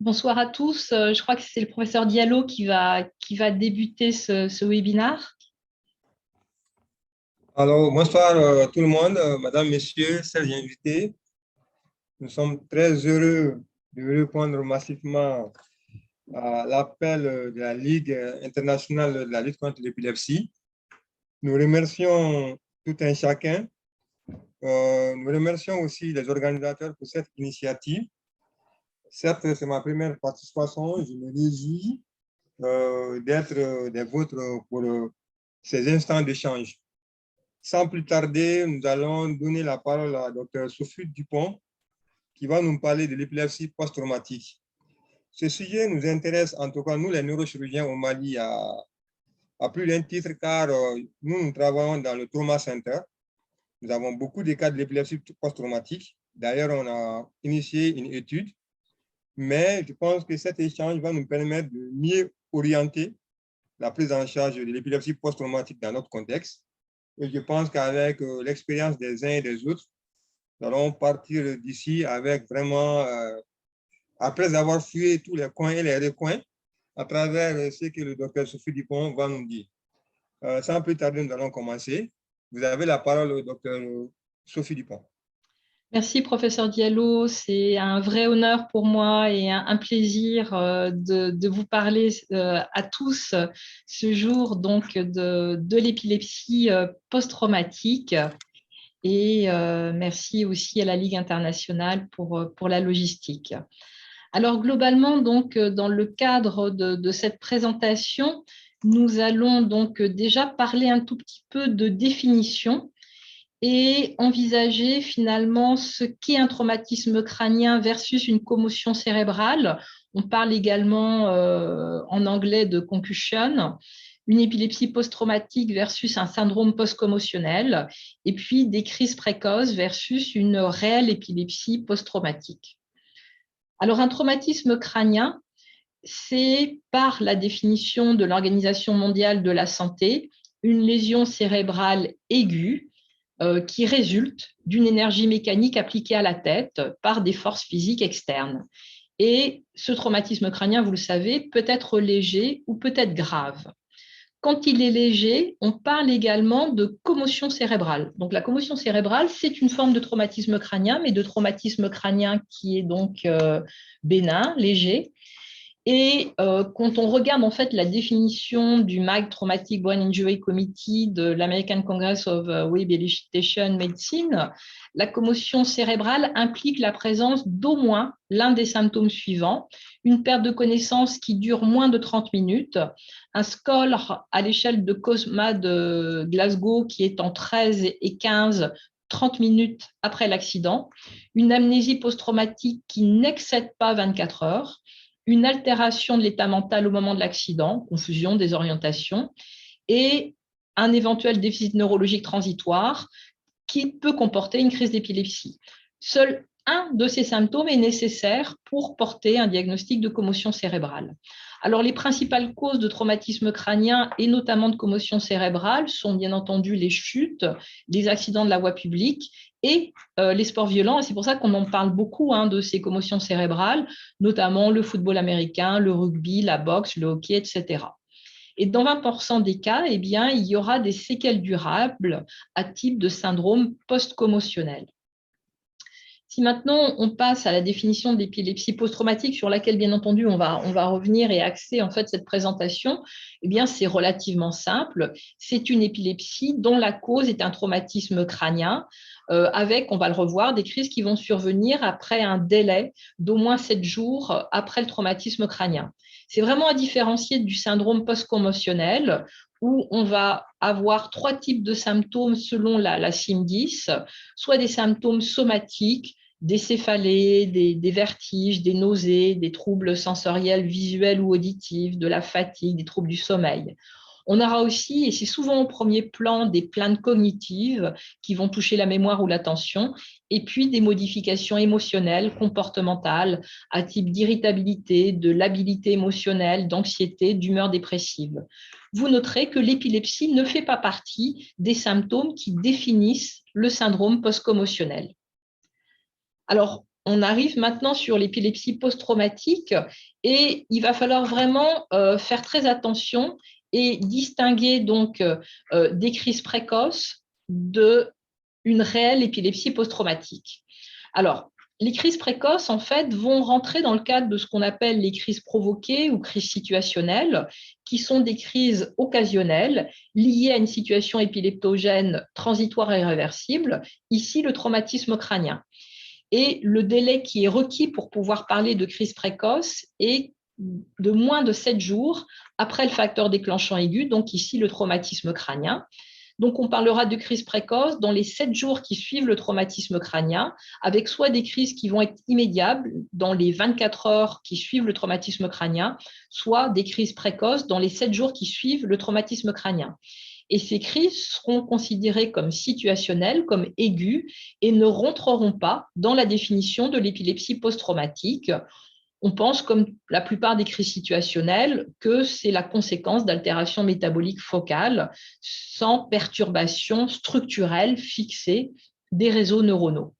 Bonsoir à tous. Je crois que c'est le professeur Diallo qui va débuter ce webinaire. Alors, bonsoir tout le monde, madame, messieurs, chers invités. Nous sommes très heureux de répondre massivement à l'appel de la Ligue internationale de la lutte contre l'épilepsie. Nous remercions tout un chacun. Nous remercions aussi les organisateurs pour cette initiative. Certes, c'est ma première participation. Je me réjouis d'être des vôtres pour ces instants d'échange. Sans plus tarder, nous allons donner la parole à Dr Sophie Dupont, qui va nous parler de l'épilepsie post-traumatique. Ce sujet nous intéresse, en tout cas nous les neurochirurgiens au Mali, à plus d'un titre, car nous travaillons dans le Trauma Center. Nous avons beaucoup de cas de l'épilepsie post-traumatique. D'ailleurs, on a initié une étude, mais je pense que cet échange va nous permettre de mieux orienter la prise en charge de l'épilepsie post-traumatique dans notre contexte. Et je pense qu'avec l'expérience des uns et des autres, nous allons partir d'ici avec vraiment, après avoir fouillé tous les coins et les recoins, à travers ce que le docteur Sophie Dupont va nous dire. Sans plus tarder, nous allons commencer. Vous avez la parole, docteur Sophie Dupont. Merci, professeur Diallo. C'est un vrai honneur pour moi et un plaisir de vous parler à tous ce jour donc de l'épilepsie post-traumatique. Et merci aussi à la Ligue internationale pour la logistique. Alors globalement, donc, dans le cadre de cette présentation, nous allons donc déjà parler un tout petit peu de définition et envisager finalement ce qu'est un traumatisme crânien versus une commotion cérébrale. On parle également en anglais de concussion, une épilepsie post-traumatique versus un syndrome post-commotionnel, et puis des crises précoces versus une réelle épilepsie post-traumatique. Alors, un traumatisme crânien, c'est par la définition de l'Organisation mondiale de la santé, une lésion cérébrale aiguë qui résulte d'une énergie mécanique appliquée à la tête par des forces physiques externes. Et ce traumatisme crânien, vous le savez, peut être léger ou peut être grave. Quand il est léger, on parle également de commotion cérébrale. Donc la commotion cérébrale, c'est une forme de traumatisme crânien, mais de traumatisme crânien qui est donc bénin, léger. Et quand on regarde en fait la définition du MAG, Traumatic Brain Injury Committee de l'American Congress of Rehabilitation Medicine, la commotion cérébrale implique la présence d'au moins l'un des symptômes suivants: une perte de connaissance qui dure moins de 30 minutes, un score à l'échelle de COSMA de Glasgow qui est en 13 et 15, 30 minutes après l'accident, une amnésie post-traumatique qui n'excède pas 24 heures, une altération de l'état mental au moment de l'accident, confusion, désorientation, et un éventuel déficit neurologique transitoire qui peut comporter une crise d'épilepsie. Seul un de ces symptômes est nécessaire pour porter un diagnostic de commotion cérébrale. Alors, les principales causes de traumatisme crânien et notamment de commotion cérébrale sont bien entendu les chutes, les accidents de la voie publique et les sports violents. Et c'est pour ça qu'on en parle beaucoup de ces commotions cérébrales, notamment le football américain, le rugby, la boxe, le hockey, etc. Et dans 20% des cas, eh bien, il y aura des séquelles durables à type de syndrome post-commotionnel. Si maintenant on passe à la définition d'épilepsie post-traumatique, sur laquelle bien entendu on va revenir et axer en fait cette présentation, eh bien c'est relativement simple. C'est une épilepsie dont la cause est un traumatisme crânien, avec, on va le revoir, des crises qui vont survenir après un délai d'au moins 7 jours après le traumatisme crânien. C'est vraiment à différencier du syndrome post-commotionnel, où on va avoir 3 types de symptômes selon la CIM-10, soit des symptômes somatiques, des céphalées, des vertiges, des nausées, des troubles sensoriels, visuels ou auditifs, de la fatigue, des troubles du sommeil. On aura aussi, et c'est souvent au premier plan, des plaintes cognitives qui vont toucher la mémoire ou l'attention, et puis des modifications émotionnelles, comportementales, à type d'irritabilité, de labilité émotionnelle, d'anxiété, d'humeur dépressive. Vous noterez que l'épilepsie ne fait pas partie des symptômes qui définissent le syndrome post-commotionnel. Alors, on arrive maintenant sur l'épilepsie post-traumatique et il va falloir vraiment faire très attention et distinguer donc des crises précoces d'une réelle épilepsie post-traumatique. Alors, les crises précoces, en fait, vont rentrer dans le cadre de ce qu'on appelle les crises provoquées ou crises situationnelles, qui sont des crises occasionnelles liées à une situation épileptogène transitoire et irréversible, ici le traumatisme crânien. Et le délai qui est requis pour pouvoir parler de crise précoce est de moins de 7 jours après le facteur déclenchant aigu, donc ici le traumatisme crânien. Donc, on parlera de crise précoce dans les 7 jours qui suivent le traumatisme crânien, avec soit des crises qui vont être immédiates dans les 24 heures qui suivent le traumatisme crânien, soit des crises précoces dans les 7 jours qui suivent le traumatisme crânien. Et ces crises seront considérées comme situationnelles, comme aiguës, et ne rentreront pas dans la définition de l'épilepsie post-traumatique. On pense, comme la plupart des crises situationnelles, que c'est la conséquence d'altérations métaboliques focales sans perturbation structurelle fixée des réseaux neuronaux.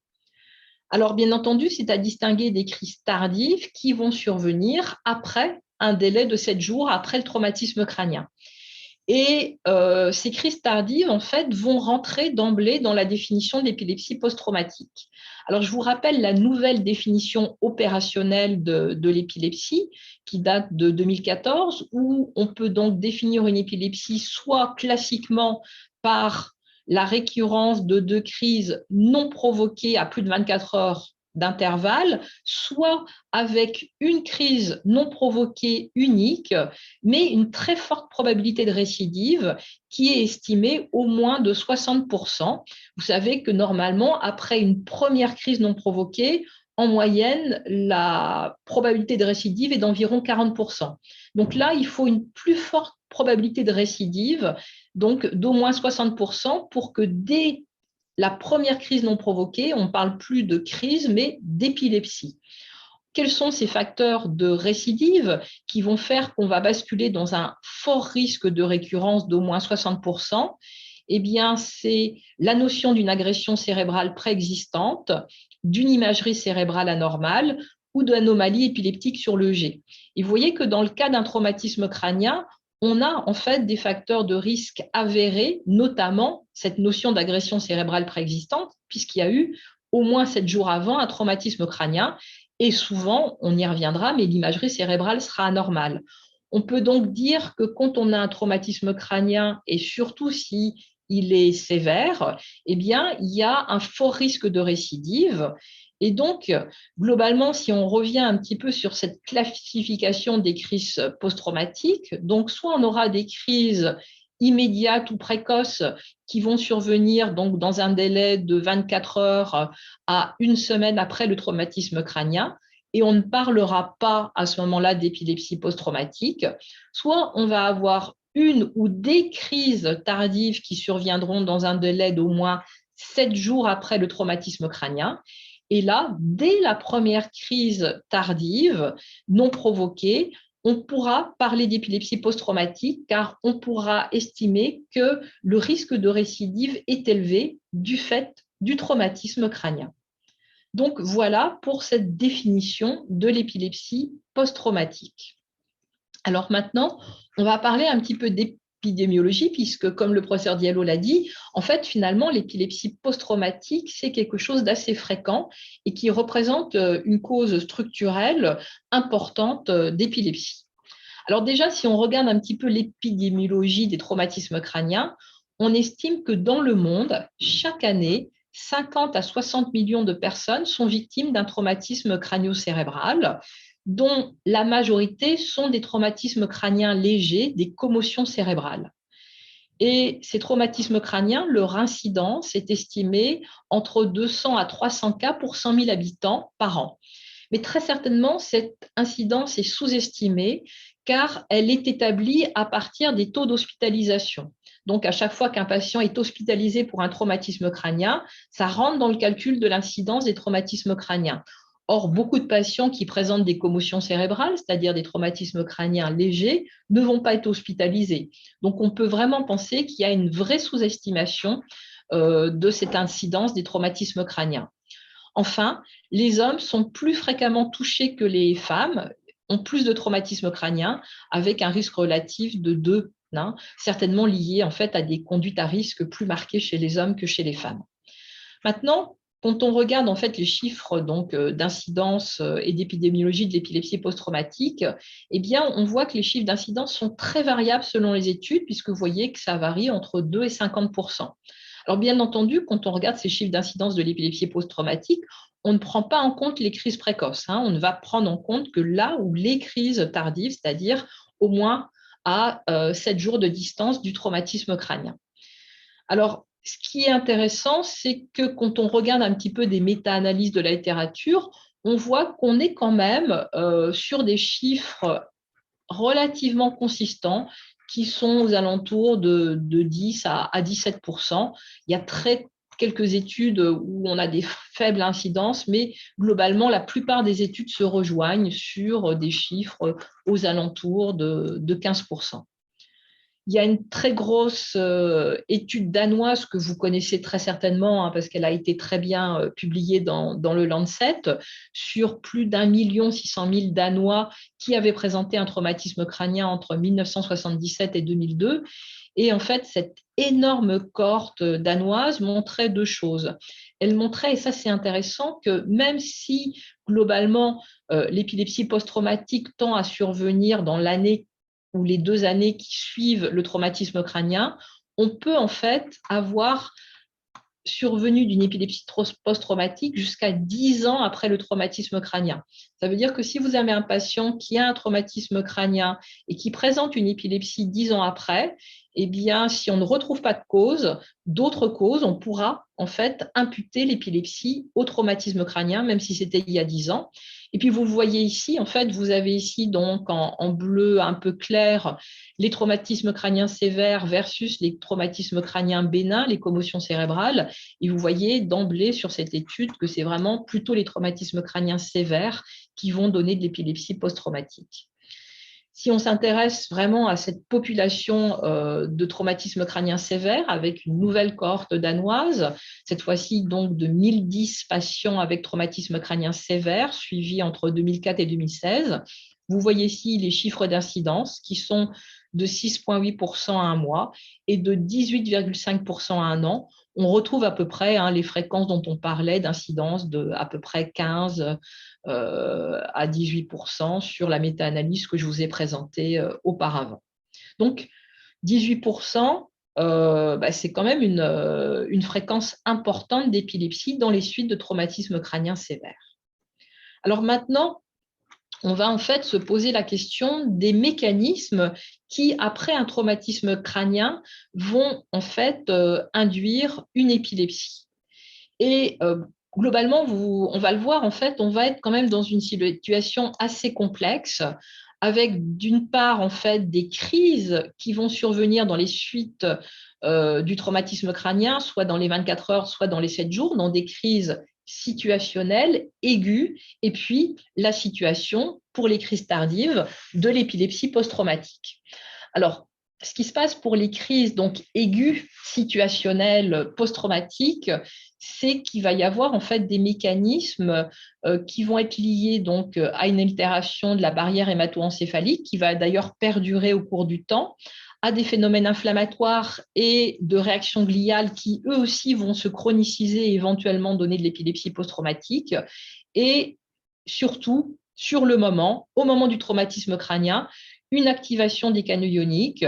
Alors, bien entendu, c'est à distinguer des crises tardives qui vont survenir après un délai de 7 jours après le traumatisme crânien. Et ces crises tardives, en fait, vont rentrer d'emblée dans la définition de l'épilepsie post-traumatique. Alors, je vous rappelle la nouvelle définition opérationnelle de l'épilepsie qui date de 2014, où on peut donc définir une épilepsie soit classiquement par la récurrence de 2 crises non provoquées à plus de 24 heures d'intervalle, soit avec une crise non provoquée unique, mais une très forte probabilité de récidive qui est estimée au moins de 60%. Vous savez que normalement, après une première crise non provoquée, en moyenne, la probabilité de récidive est d'environ 40%. Donc là, il faut une plus forte probabilité de récidive, donc d'au moins 60%, pour que dès la première crise non provoquée, on ne parle plus de crise, mais d'épilepsie. Quels sont ces facteurs de récidive qui vont faire qu'on va basculer dans un fort risque de récurrence d'au moins 60%? Eh bien, c'est la notion d'une agression cérébrale préexistante, d'une imagerie cérébrale anormale ou d'anomalies épileptiques sur le G. Et vous voyez que dans le cas d'un traumatisme crânien, on a en fait des facteurs de risque avérés, notamment cette notion d'agression cérébrale préexistante, puisqu'il y a eu au moins 7 jours avant un traumatisme crânien. Et souvent, on y reviendra, mais l'imagerie cérébrale sera anormale. On peut donc dire que quand on a un traumatisme crânien, et surtout si il est sévère, eh bien, il y a un fort risque de récidive. Et donc, globalement, si on revient un petit peu sur cette classification des crises post-traumatiques, donc soit on aura des crises immédiates ou précoces qui vont survenir donc dans un délai de 24 heures à une semaine après le traumatisme crânien, et on ne parlera pas à ce moment-là d'épilepsie post-traumatique, soit on va avoir une ou des crises tardives qui surviendront dans un délai d'au moins 7 jours après le traumatisme crânien. Et là, dès la première crise tardive, non provoquée, on pourra parler d'épilepsie post-traumatique car on pourra estimer que le risque de récidive est élevé du fait du traumatisme crânien. Donc voilà pour cette définition de l'épilepsie post-traumatique. Alors maintenant, on va parler un petit peu d'épidémiologie, puisque comme le professeur Diallo l'a dit, en fait, finalement, l'épilepsie post-traumatique, c'est quelque chose d'assez fréquent et qui représente une cause structurelle importante d'épilepsie. Alors déjà, si on regarde un petit peu l'épidémiologie des traumatismes crâniens, on estime que dans le monde, chaque année, 50 à 60 millions de personnes sont victimes d'un traumatisme crânio-cérébral, dont la majorité sont des traumatismes crâniens légers, des commotions cérébrales. Et ces traumatismes crâniens, leur incidence est estimée entre 200 à 300 cas pour 100 000 habitants par an. Mais très certainement, cette incidence est sous-estimée car elle est établie à partir des taux d'hospitalisation. Donc, à chaque fois qu'un patient est hospitalisé pour un traumatisme crânien, ça rentre dans le calcul de l'incidence des traumatismes crâniens. Or, beaucoup de patients qui présentent des commotions cérébrales, c'est-à-dire des traumatismes crâniens légers, ne vont pas être hospitalisés. Donc, on peut vraiment penser qu'il y a une vraie sous-estimation de cette incidence des traumatismes crâniens. Enfin, les hommes sont plus fréquemment touchés que les femmes, ont plus de traumatisme crânien, avec un risque relatif de 2, hein, certainement lié en fait à des conduites à risque plus marquées chez les hommes que chez les femmes. Maintenant, quand on regarde en fait les chiffres d'incidence et d'épidémiologie de l'épilepsie post-traumatique, eh bien, on voit que les chiffres d'incidence sont très variables selon les études, puisque vous voyez que ça varie entre 2 et 50%. Alors, bien entendu, quand on regarde ces chiffres d'incidence de l'épilepsie post-traumatique, on ne prend pas en compte les crises précoces. On ne va prendre en compte que là où les crises tardives, c'est-à-dire au moins à 7 jours de distance du traumatisme crânien. Alors, ce qui est intéressant, c'est que quand on regarde un petit peu des méta-analyses de la littérature, on voit qu'on est quand même sur des chiffres relativement consistants qui sont aux alentours de 10 à 17%. Il y a quelques études où on a des faibles incidences, mais globalement, la plupart des études se rejoignent sur des chiffres aux alentours de 15%. Il y a une très grosse étude danoise que vous connaissez très certainement, parce qu'elle a été très bien publiée dans le Lancet, sur plus d'1,6 million Danois qui avaient présenté un traumatisme crânien entre 1977 et 2002. Et en fait, cette énorme cohorte danoise montrait 2 choses. Elle montrait, et ça c'est intéressant, que même si globalement l'épilepsie post-traumatique tend à survenir dans l'année ou les 2 années qui suivent le traumatisme crânien, on peut en fait avoir survenue d'une épilepsie post-traumatique jusqu'à 10 ans après le traumatisme crânien. Ça veut dire que si vous avez un patient qui a un traumatisme crânien et qui présente une épilepsie 10 ans après, eh bien, si on ne retrouve pas de cause, d'autres causes, on pourra en fait imputer l'épilepsie au traumatisme crânien, même si c'était il y a 10 ans. Et puis, vous voyez ici, en fait, vous avez ici donc en bleu un peu clair les traumatismes crâniens sévères versus les traumatismes crâniens bénins, les commotions cérébrales. Et vous voyez d'emblée sur cette étude que c'est vraiment plutôt les traumatismes crâniens sévères qui vont donner de l'épilepsie post-traumatique. Si on s'intéresse vraiment à cette population de traumatismes crâniens sévères avec une nouvelle cohorte danoise, cette fois-ci donc de 1010 patients avec traumatisme crânien sévère suivis entre 2004 et 2016, vous voyez ici les chiffres d'incidence qui sont de 6,8% à un mois et de 18,5% à un an. On retrouve à peu près les fréquences dont on parlait d'incidence de à peu près 15 à 18% sur la méta-analyse que je vous ai présentée auparavant. Donc, 18%, c'est quand même une fréquence importante d'épilepsie dans les suites de traumatismes crâniens sévères. Alors maintenant, on va en fait se poser la question des mécanismes qui, après un traumatisme crânien, vont en fait induire une épilepsie. Et globalement, on va le voir, en fait, on va être quand même dans une situation assez complexe, avec d'une part, en fait, des crises qui vont survenir dans les suites du traumatisme crânien, soit dans les 24 heures, soit dans les 7 jours, dans des crises situationnelles, aiguës, et puis la situation pour les crises tardives de l'épilepsie post-traumatique. Alors, ce qui se passe pour les crises donc aiguës, situationnelles, post-traumatiques, c'est qu'il va y avoir en fait des mécanismes qui vont être liés donc à une altération de la barrière hémato-encéphalique qui va d'ailleurs perdurer au cours du temps, à des phénomènes inflammatoires et de réactions gliales qui eux aussi vont se chroniciser et éventuellement donner de l'épilepsie post-traumatique, et surtout sur le moment, au moment du traumatisme crânien, une activation des canaux ioniques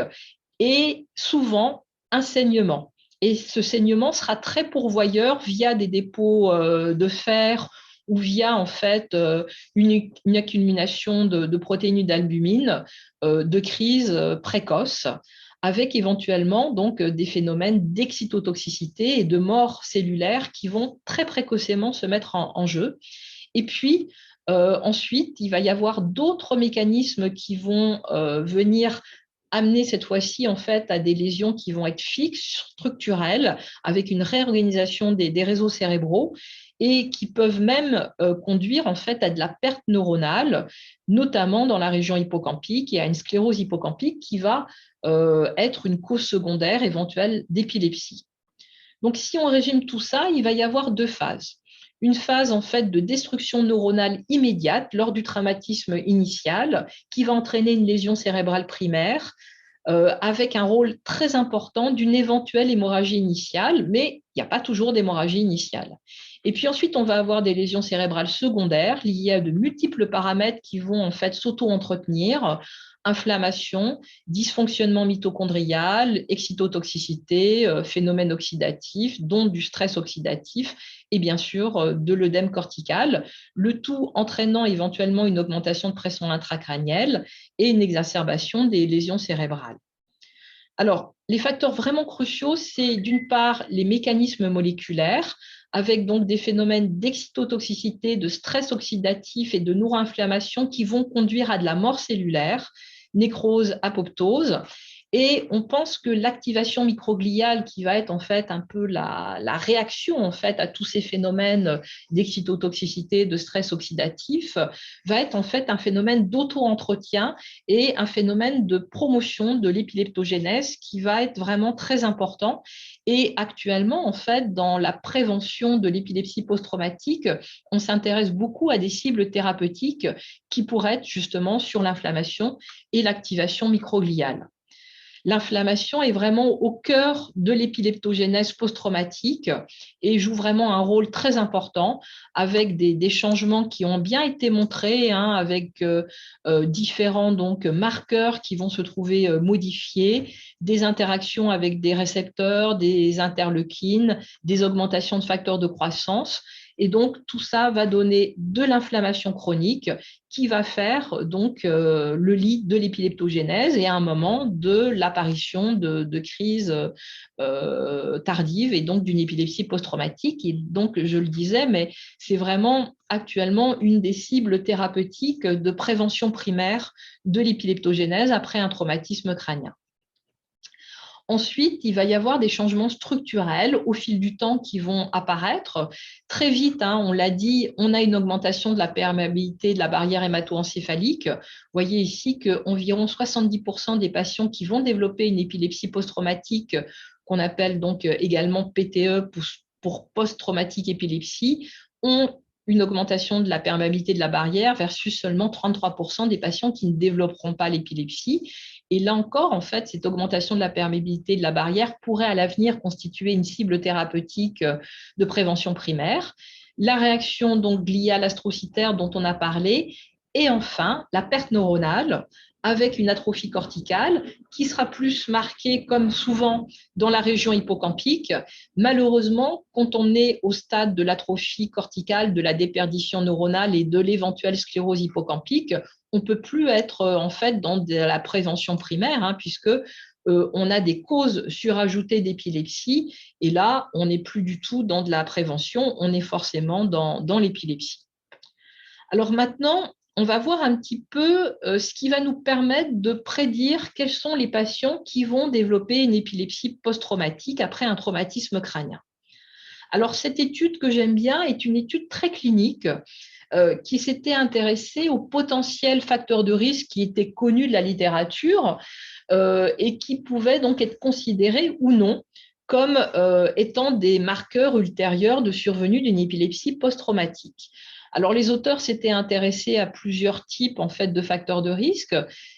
et souvent un saignement. Et ce saignement sera très pourvoyeur via des dépôts de fer ou via en fait une accumulation de protéines d'albumine de crise précoce, avec éventuellement donc des phénomènes d'excytotoxicité et de mort cellulaire qui vont très précocement se mettre en jeu. Et puis ensuite, il va y avoir d'autres mécanismes qui vont venir amener cette fois-ci en fait à des lésions qui vont être fixes, structurelles, avec une réorganisation des réseaux cérébraux et qui peuvent même conduire en fait à de la perte neuronale, notamment dans la région hippocampique et à une sclérose hippocampique qui va être une cause secondaire éventuelle d'épilepsie. Donc, si on résume tout ça, il va y avoir 2 phases. une phase en fait de destruction neuronale immédiate lors du traumatisme initial qui va entraîner une lésion cérébrale primaire avec un rôle très important d'une éventuelle hémorragie initiale, mais il n'y a pas toujours d'hémorragie initiale. Et puis ensuite, on va avoir des lésions cérébrales secondaires liées à de multiples paramètres qui vont en fait s'auto-entretenir, inflammation, dysfonctionnement mitochondrial, excitotoxicité, phénomène oxydatif, dont du stress oxydatif et bien sûr de l'œdème cortical, le tout entraînant éventuellement une augmentation de pression intracrânienne et une exacerbation des lésions cérébrales. Alors, les facteurs vraiment cruciaux, c'est d'une part les mécanismes moléculaires, avec donc des phénomènes d'excitotoxicité, de stress oxydatif et de neuroinflammation qui vont conduire à de la mort cellulaire, nécrose, apoptose. Et on pense que l'activation microgliale, qui va être en fait un peu la réaction en fait à tous ces phénomènes d'excitotoxicité, de stress oxydatif, va être en fait un phénomène d'auto-entretien et un phénomène de promotion de l'épileptogénèse qui va être vraiment très important. Et actuellement, en fait, dans la prévention de l'épilepsie post-traumatique, on s'intéresse beaucoup à des cibles thérapeutiques qui pourraient être justement sur l'inflammation et l'activation microgliale. L'inflammation est vraiment au cœur de l'épileptogénèse post-traumatique et joue vraiment un rôle très important avec des changements qui ont bien été montrés, avec différents donc, marqueurs qui vont se trouver modifiés, des interactions avec des récepteurs, des interleukines, des augmentations de facteurs de croissance. Et donc, tout ça va donner de l'inflammation chronique qui va faire donc le lit de l'épileptogénèse et à un moment de l'apparition de crises tardives et donc d'une épilepsie post-traumatique. Et donc, je le disais, mais c'est vraiment actuellement une des cibles thérapeutiques de prévention primaire de l'épileptogénèse après un traumatisme crânien. Ensuite, il va y avoir des changements structurels au fil du temps qui vont apparaître. Très vite, on l'a dit, on a une augmentation de la perméabilité de la barrière hémato-encéphalique. Vous voyez ici qu'environ 70% des patients qui vont développer une épilepsie post-traumatique, qu'on appelle donc également PTE pour post-traumatique épilepsie, ont une augmentation de la perméabilité de la barrière versus seulement 33% des patients qui ne développeront pas l'épilepsie. Et là encore, en fait, cette augmentation de la perméabilité de la barrière pourrait à l'avenir constituer une cible thérapeutique de prévention primaire. La réaction donc gliale astrocytaire dont on a parlé, et enfin la perte neuronale avec une atrophie corticale qui sera plus marquée comme souvent dans la région hippocampique. Malheureusement, quand on est au stade de l'atrophie corticale, de la déperdition neuronale et de l'éventuelle sclérose hippocampique, on ne peut plus être en fait dans de la prévention primaire, puisque on a des causes surajoutées d'épilepsie et là, on n'est plus du tout dans de la prévention, on est forcément dans l'épilepsie. Alors maintenant, on va voir un petit peu ce qui va nous permettre de prédire quels sont les patients qui vont développer une épilepsie post-traumatique après un traumatisme crânien. Alors cette étude que j'aime bien est une étude très clinique qui s'était intéressée aux potentiels facteurs de risque qui étaient connus de la littérature et qui pouvaient donc être considérés ou non comme étant des marqueurs ultérieurs de survenue d'une épilepsie post-traumatique. Alors, les auteurs s'étaient intéressés à plusieurs types en fait, de facteurs de risque,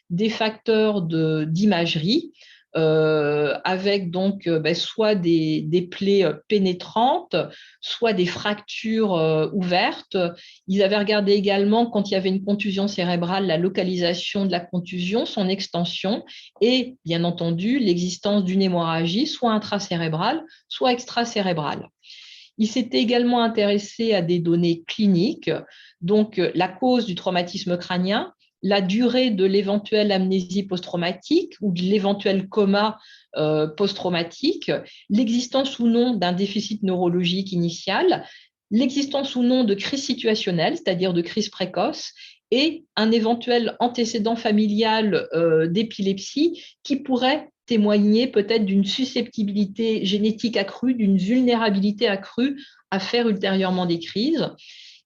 des facteurs d'imagerie, avec donc soit des plaies pénétrantes, soit des fractures ouvertes. Ils avaient regardé également, quand il y avait une contusion cérébrale, la localisation de la contusion, son extension et, bien entendu, l'existence d'une hémorragie, soit intracérébrale, soit extracérébrale. Il s'était également intéressé à des données cliniques, donc la cause du traumatisme crânien, la durée de l'éventuelle amnésie post-traumatique ou de l'éventuel coma post-traumatique, l'existence ou non d'un déficit neurologique initial, l'existence ou non de crise situationnelle, c'est-à-dire de crise précoce, et un éventuel antécédent familial d'épilepsie qui pourrait témoigner peut-être d'une susceptibilité génétique accrue, d'une vulnérabilité accrue à faire ultérieurement des crises.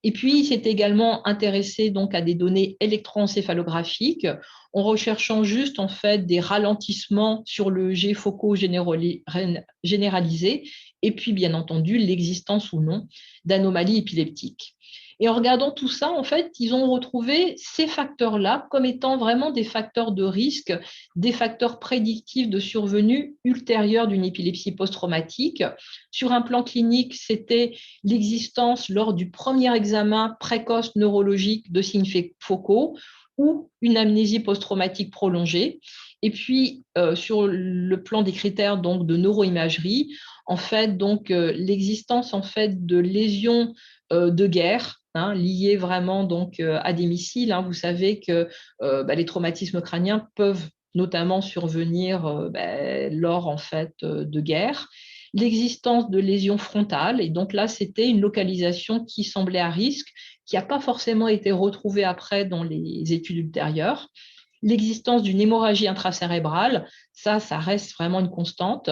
Et puis, il s'est également intéressé donc à des données électroencéphalographiques en recherchant juste en fait des ralentissements sur le jet focaux généralisé et puis bien entendu l'existence ou non d'anomalies épileptiques. Et en regardant tout ça, en fait, ils ont retrouvé ces facteurs-là comme étant vraiment des facteurs de risque, des facteurs prédictifs de survenue ultérieure d'une épilepsie post-traumatique. Sur un plan clinique, c'était l'existence lors du premier examen précoce neurologique de signes focaux ou une amnésie post-traumatique prolongée. Et puis, sur le plan des critères donc, de neuroimagerie, en fait, donc, l'existence en fait, de lésions de guerre, liées vraiment donc, à des missiles. Vous savez que les traumatismes crâniens peuvent notamment survenir lors en fait, de guerre. L'existence de lésions frontales, et donc là, c'était une localisation qui semblait à risque, qui n'a pas forcément été retrouvée après dans les études ultérieures. L'existence d'une hémorragie intracérébrale, ça reste vraiment une constante.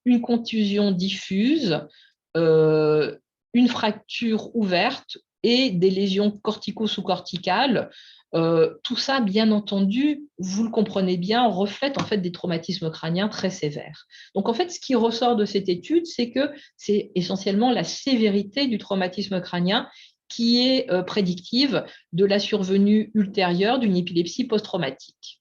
Une contusion diffuse, une fracture ouverte et des lésions cortico-sous-corticales. Tout ça, bien entendu, vous le comprenez bien, reflète en fait des traumatismes crâniens très sévères. Donc en fait, ce qui ressort de cette étude, c'est que c'est essentiellement la sévérité du traumatisme crânien qui est prédictive de la survenue ultérieure d'une épilepsie post-traumatique.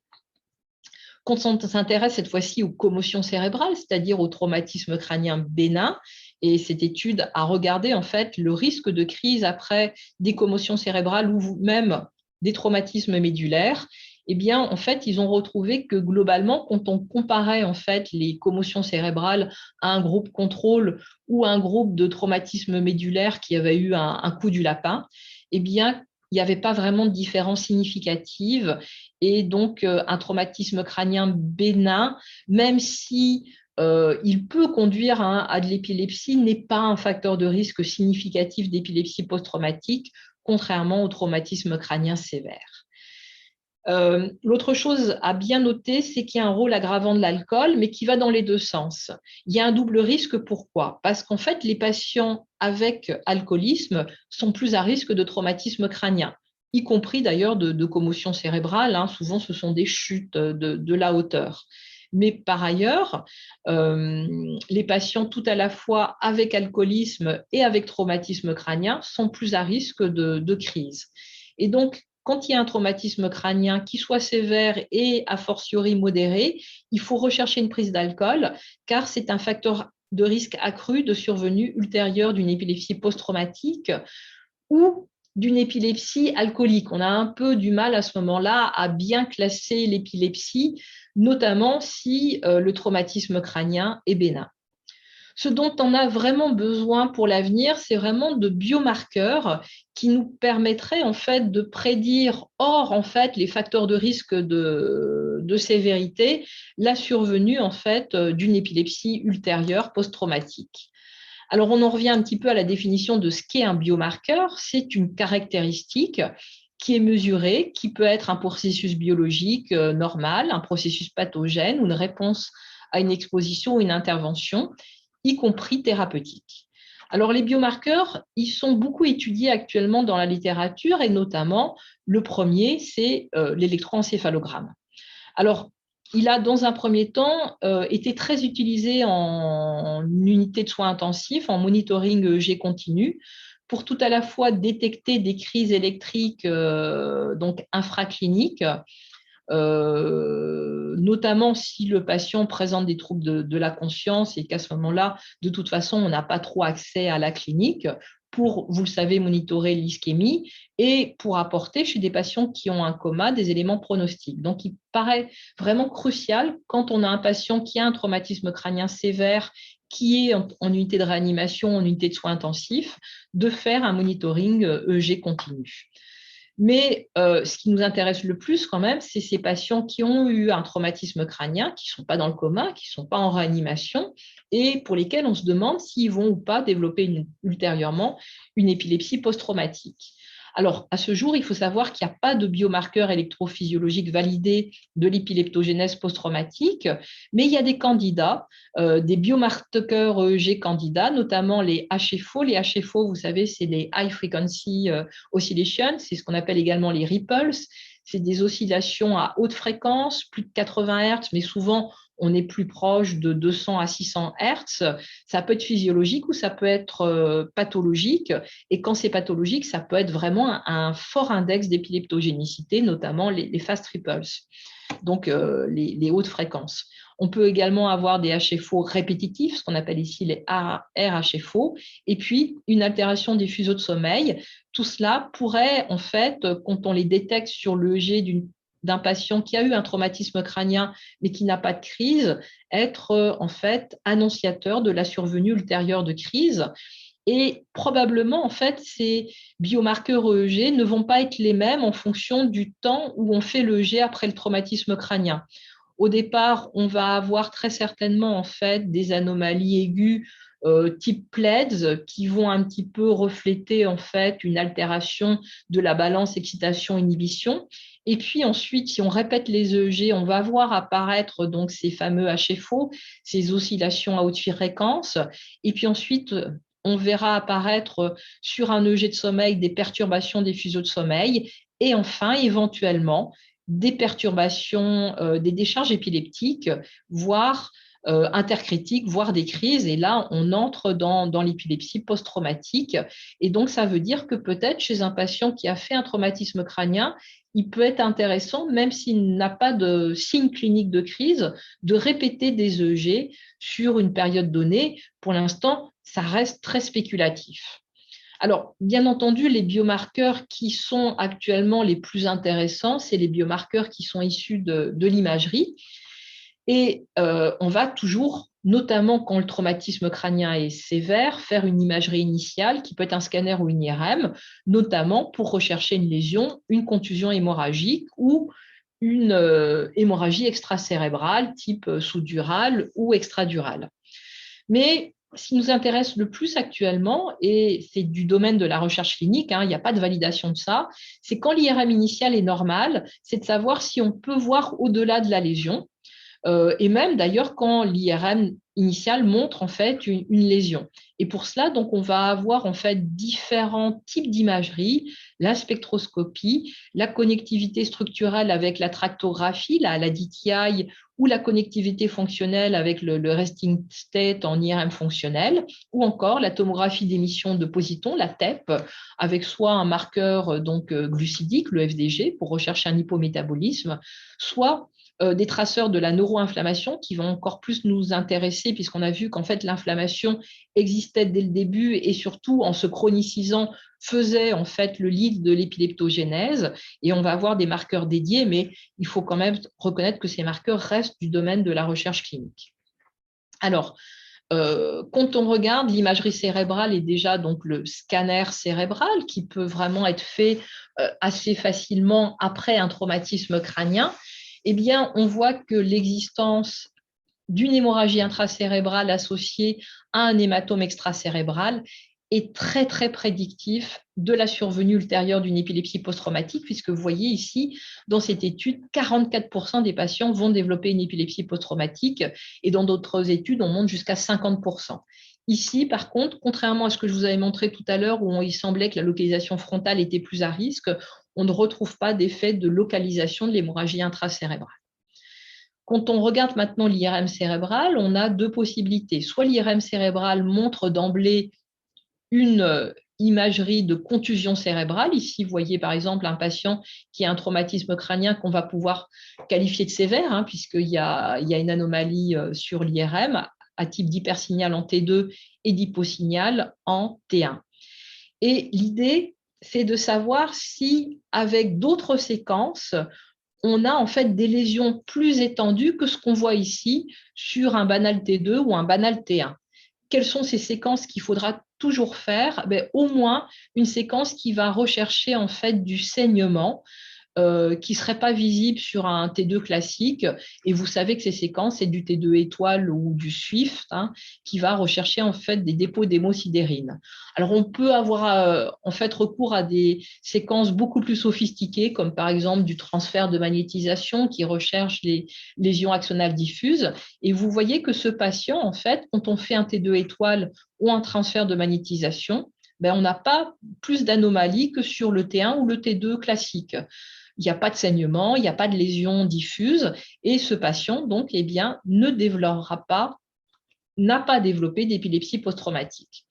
Quand on s'intéresse cette fois-ci aux commotions cérébrales, c'est-à-dire au traumatisme crânien bénin, et cette étude a regardé en fait le risque de crise après des commotions cérébrales ou même des traumatismes médulaires, eh bien, en fait, ils ont retrouvé que globalement, quand on comparait en fait les commotions cérébrales à un groupe contrôle ou à un groupe de traumatisme médulaire qui avait eu un coup du lapin, eh bien, il n'y avait pas vraiment de différence significative. Et donc, un traumatisme crânien bénin, même si il peut conduire à de l'épilepsie, n'est pas un facteur de risque significatif d'épilepsie post-traumatique, contrairement au traumatisme crânien sévère. L'autre chose à bien noter, c'est qu'il y a un rôle aggravant de l'alcool, mais qui va dans les deux sens. Il y a un double risque, pourquoi? Parce qu'en fait, les patients avec alcoolisme sont plus à risque de traumatisme crânien, y compris d'ailleurs de commotion cérébrale. Souvent, ce sont des chutes de la hauteur. Mais par ailleurs, les patients tout à la fois avec alcoolisme et avec traumatisme crânien sont plus à risque de crise. Et donc, quand il y a un traumatisme crânien qui soit sévère et a fortiori modéré, il faut rechercher une prise d'alcool car c'est un facteur de risque accru de survenue ultérieure d'une épilepsie post-traumatique ou d'une épilepsie alcoolique. On a un peu du mal à ce moment-là à bien classer l'épilepsie, notamment si le traumatisme crânien est bénin. Ce dont on a vraiment besoin pour l'avenir, c'est vraiment de biomarqueurs qui nous permettraient en fait de prédire, hors en fait les facteurs de risque de sévérité, la survenue en fait d'une épilepsie ultérieure post-traumatique. Alors on en revient un petit peu à la définition de ce qu'est un biomarqueur. C'est une caractéristique qui est mesurée, qui peut être un processus biologique normal, un processus pathogène ou une réponse à une exposition ou une intervention, y compris thérapeutique. Alors, les biomarqueurs, ils sont beaucoup étudiés actuellement dans la littérature et notamment, le premier, c'est l'électroencéphalogramme. Alors, il a, dans un premier temps, été très utilisé en unité de soins intensifs, en monitoring EEG continu, pour tout à la fois détecter des crises électriques donc infracliniques, notamment si le patient présente des troubles de la conscience et qu'à ce moment-là, de toute façon, on n'a pas trop accès à la clinique pour, vous le savez, monitorer l'ischémie et pour apporter chez des patients qui ont un coma des éléments pronostiques. Donc, il paraît vraiment crucial quand on a un patient qui a un traumatisme crânien sévère, qui est en unité de réanimation, en unité de soins intensifs, de faire un monitoring EEG continu. Mais ce qui nous intéresse le plus quand même, c'est ces patients qui ont eu un traumatisme crânien, qui ne sont pas dans le coma, qui ne sont pas en réanimation et pour lesquels on se demande s'ils vont ou pas développer ultérieurement une épilepsie post-traumatique. Alors, à ce jour, il faut savoir qu'il n'y a pas de biomarqueur électrophysiologique validé de l'épileptogénèse post-traumatique, mais il y a des candidats, des biomarqueurs EEG candidats, notamment les HFO. Les HFO, vous savez, c'est les High Frequency Oscillations, c'est ce qu'on appelle également les ripples. C'est des oscillations à haute fréquence, plus de 80 Hz, mais souvent on est plus proche de 200 à 600 Hertz. Ça peut être physiologique ou ça peut être pathologique. Et quand c'est pathologique, ça peut être vraiment un fort index d'épileptogénicité, notamment les fast ripples, donc les hautes fréquences. On peut également avoir des HFO répétitifs, ce qu'on appelle ici les RHFO, et puis une altération des fuseaux de sommeil. Tout cela pourrait, en fait, quand on les détecte sur l'EEG d'un patient qui a eu un traumatisme crânien mais qui n'a pas de crise, être en fait annonciateur de la survenue ultérieure de crise. Et probablement, en fait, ces biomarqueurs EEG ne vont pas être les mêmes en fonction du temps où on fait l'EEG après le traumatisme crânien. Au départ, on va avoir très certainement en fait des anomalies aiguës type PLEDS qui vont un petit peu refléter en fait une altération de la balance excitation-inhibition. Et puis ensuite, si on répète les EEG, on va voir apparaître donc ces fameux HFO, ces oscillations à haute fréquence. Et puis ensuite, on verra apparaître sur un EEG de sommeil des perturbations des fuseaux de sommeil. Et enfin, éventuellement, des perturbations, des décharges épileptiques, voire intercritiques, voire des crises. Et là, on entre dans l'épilepsie post-traumatique. Et donc, ça veut dire que peut-être chez un patient qui a fait un traumatisme crânien, il peut être intéressant, même s'il n'a pas de signe clinique de crise, de répéter des EEG sur une période donnée. Pour l'instant, ça reste très spéculatif. Alors, bien entendu, les biomarqueurs qui sont actuellement les plus intéressants, c'est les biomarqueurs qui sont issus de l'imagerie. Et on va toujours, notamment quand le traumatisme crânien est sévère, faire une imagerie initiale qui peut être un scanner ou une IRM, notamment pour rechercher une lésion, une contusion hémorragique ou une hémorragie extracérébrale type sous-durale ou extradurale. Mais ce qui nous intéresse le plus actuellement, et c'est du domaine de la recherche clinique, il n'y a pas de validation de ça, c'est quand l'IRM initial est normal, c'est de savoir si on peut voir au-delà de la lésion. Et même d'ailleurs quand l'IRM initial montre en fait une lésion. Et pour cela, donc, on va avoir en fait différents types d'imagerie, la spectroscopie, la connectivité structurelle avec la tractographie, la DTI, ou la connectivité fonctionnelle avec le resting state en IRM fonctionnel, ou encore la tomographie d'émission de positons, la TEP, avec soit un marqueur donc glucidique, le FDG, pour rechercher un hypométabolisme, soit des traceurs de la neuroinflammation qui vont encore plus nous intéresser puisqu'on a vu qu'en fait l'inflammation existait dès le début et surtout en se chronicisant faisait en fait le lead de l'épileptogénèse, et on va avoir des marqueurs dédiés, mais il faut quand même reconnaître que ces marqueurs restent du domaine de la recherche clinique. Alors, quand on regarde l'imagerie cérébrale et déjà donc le scanner cérébral qui peut vraiment être fait assez facilement après un traumatisme crânien, eh bien, on voit que l'existence d'une hémorragie intracérébrale associée à un hématome extracérébral est très, très prédictif de la survenue ultérieure d'une épilepsie post-traumatique, puisque vous voyez ici, dans cette étude, 44% des patients vont développer une épilepsie post-traumatique, et dans d'autres études, on monte jusqu'à 50%. Ici, par contre, contrairement à ce que je vous avais montré tout à l'heure, où il semblait que la localisation frontale était plus à risque, on ne retrouve pas d'effet de localisation de l'hémorragie intracérébrale. Quand on regarde maintenant l'IRM cérébral, on a deux possibilités. Soit l'IRM cérébral montre d'emblée une imagerie de contusion cérébrale. Ici, vous voyez par exemple un patient qui a un traumatisme crânien qu'on va pouvoir qualifier de sévère, puisqu'il y a une anomalie sur l'IRM à type d'hypersignal en T2 et d'hyposignal en T1. Et l'idée, c'est de savoir si, avec d'autres séquences, on a en fait des lésions plus étendues que ce qu'on voit ici sur un banal T2 ou un banal T1. Quelles sont ces séquences qu'il faudra toujours faire? Au moins une séquence qui va rechercher en fait du saignement qui ne serait pas visible sur un T2 classique. Et vous savez que ces séquences, c'est du T2 étoile ou du SWIFT, qui va rechercher en fait des dépôts d'hémosidérine. Alors, on peut avoir en fait recours à des séquences beaucoup plus sophistiquées, comme par exemple du transfert de magnétisation qui recherche les lésions axonales diffuses. Et vous voyez que ce patient, en fait, quand on fait un T2 étoile ou un transfert de magnétisation, ben, on n'a pas plus d'anomalies que sur le T1 ou le T2 classique. Il n'y a pas de saignement, il n'y a pas de lésion diffuse, et ce patient, donc, eh bien, n'a pas développé d'épilepsie post-traumatique.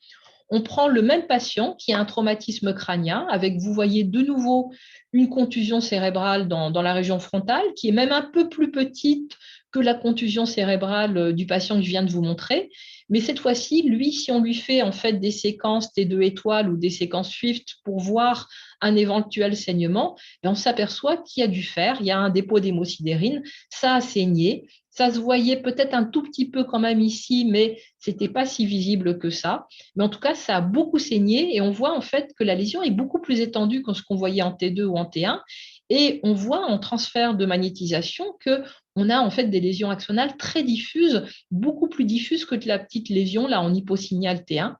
On prend le même patient qui a un traumatisme crânien avec, vous voyez de nouveau, une contusion cérébrale dans la région frontale qui est même un peu plus petite que la contusion cérébrale du patient que je viens de vous montrer. Mais cette fois-ci, lui, si on lui fait en fait des séquences T2 étoiles ou des séquences Swift pour voir un éventuel saignement, on s'aperçoit qu'il y a du fer, il y a un dépôt d'hémosidérine, ça a saigné. Ça se voyait peut-être un tout petit peu quand même ici, mais ce n'était pas si visible que ça. Mais en tout cas, ça a beaucoup saigné et on voit en fait que la lésion est beaucoup plus étendue que ce qu'on voyait en T2 ou en T1. Et on voit en transfert de magnétisation qu'on a en fait des lésions axonales très diffuses, beaucoup plus diffuses que la petite lésion là en hyposignal T1.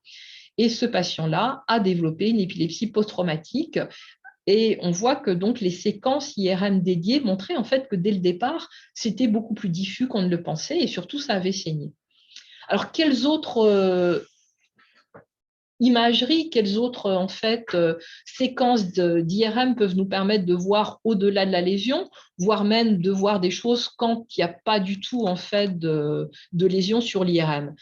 Et ce patient-là a développé une épilepsie post-traumatique. Et on voit que donc les séquences IRM dédiées montraient en fait que dès le départ, c'était beaucoup plus diffus qu'on ne le pensait et surtout ça avait saigné. Alors, quelles autres imageries, quelles autres en fait séquences d'IRM peuvent nous permettre de voir au-delà de la lésion, voire même de voir des choses quand il n'y a pas du tout en fait de lésion sur l'IRM.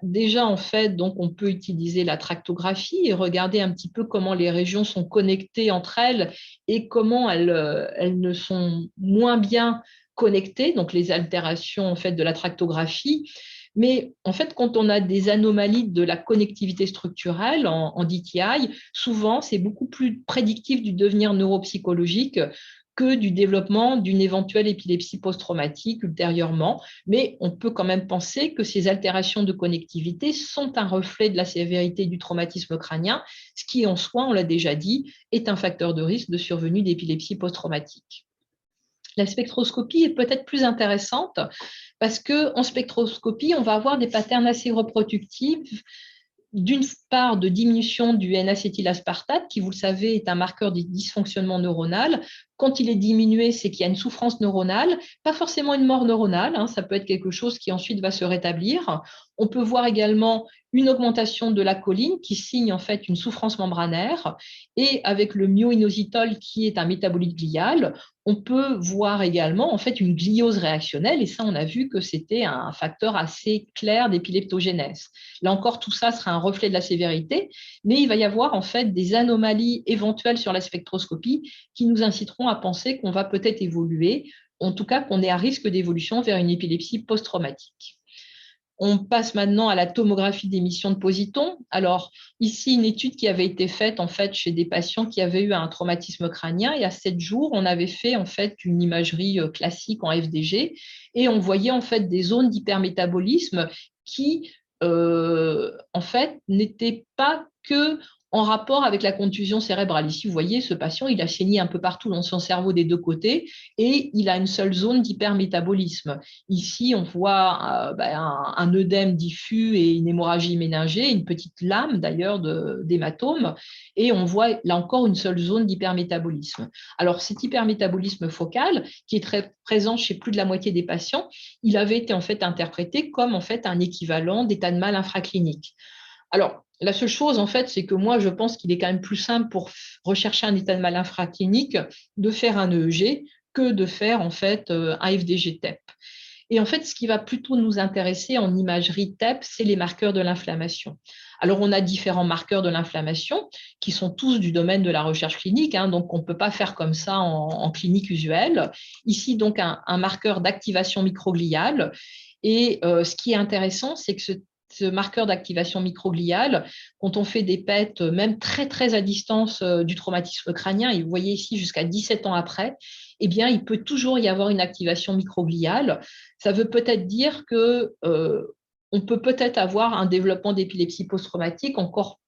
Déjà en fait, donc on peut utiliser la tractographie et regarder un petit peu comment les régions sont connectées entre elles et comment elles ne sont moins bien connectées, donc les altérations en fait de la tractographie. Mais en fait, quand on a des anomalies de la connectivité structurelle en DTI, souvent, c'est beaucoup plus prédictif du devenir neuropsychologique que du développement d'une éventuelle épilepsie post-traumatique ultérieurement. Mais on peut quand même penser que ces altérations de connectivité sont un reflet de la sévérité du traumatisme crânien, ce qui en soi, on l'a déjà dit, est un facteur de risque de survenue d'épilepsie post-traumatique. La spectroscopie est peut-être plus intéressante parce qu'en spectroscopie, on va avoir des patterns assez reproductifs, d'une part de diminution du N-acétylaspartate, qui, vous le savez, est un marqueur du dysfonctionnement neuronal. Quand il est diminué, c'est qu'il y a une souffrance neuronale, pas forcément une mort neuronale, ça peut être quelque chose qui ensuite va se rétablir. On peut voir également une augmentation de la choline qui signe en fait une souffrance membranaire, et avec le myoinositol qui est un métabolite glial, on peut voir également en fait une gliose réactionnelle, et ça on a vu que c'était un facteur assez clair d'épileptogénèse. Là encore, tout ça sera un reflet de la sévérité, mais il va y avoir en fait des anomalies éventuelles sur la spectroscopie qui nous inciteront à penser qu'on va peut-être évoluer, en tout cas qu'on est à risque d'évolution vers une épilepsie post-traumatique. On passe maintenant à la tomographie d'émission de positons. Alors, ici, une étude qui avait été faite en fait chez des patients qui avaient eu un traumatisme crânien. Et à 7 jours, on avait fait en fait une imagerie classique en FDG et on voyait en fait des zones d'hypermétabolisme qui, en fait, n'étaient pas que en rapport avec la contusion cérébrale. Ici, vous voyez, ce patient, il a saigné un peu partout dans son cerveau des deux côtés et il a une seule zone d'hypermétabolisme. Ici, on voit un œdème diffus et une hémorragie méningée, une petite lame d'ailleurs d'hématome, et on voit là encore une seule zone d'hypermétabolisme. Alors, cet hypermétabolisme focal, qui est très présent chez plus de la moitié des patients, il avait été en fait interprété comme en fait un équivalent d'état de mal infraclinique. Alors, la seule chose, en fait, c'est que moi, je pense qu'il est quand même plus simple pour rechercher un état de mal infraclinique de faire un EEG que de faire, en fait, un FDG TEP. Et en fait, ce qui va plutôt nous intéresser en imagerie TEP, c'est les marqueurs de l'inflammation. Alors, on a différents marqueurs de l'inflammation qui sont tous du domaine de la recherche clinique, donc on ne peut pas faire comme ça en clinique usuelle. Ici, donc, un marqueur d'activation microgliale. Et ce qui est intéressant, c'est que ce marqueur d'activation microgliale, quand on fait des PET, même très, très à distance du traumatisme crânien, et vous voyez ici jusqu'à 17 ans après, eh bien, il peut toujours y avoir une activation microgliale. Ça veut peut-être dire que on peut peut-être avoir un développement d'épilepsie post-traumatique encore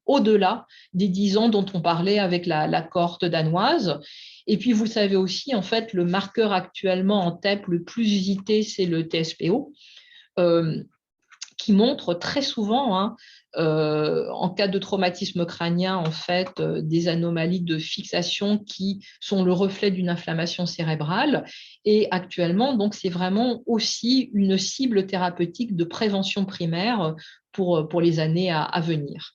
au-delà des 10 ans dont on parlait avec la cohorte danoise. Et puis, vous savez aussi, en fait, le marqueur actuellement en TEP le plus usité, c'est le TSPO, qui montre très souvent, en cas de traumatisme crânien, en fait, des anomalies de fixation qui sont le reflet d'une inflammation cérébrale. Et actuellement, donc, c'est vraiment aussi une cible thérapeutique de prévention primaire pour les années à venir.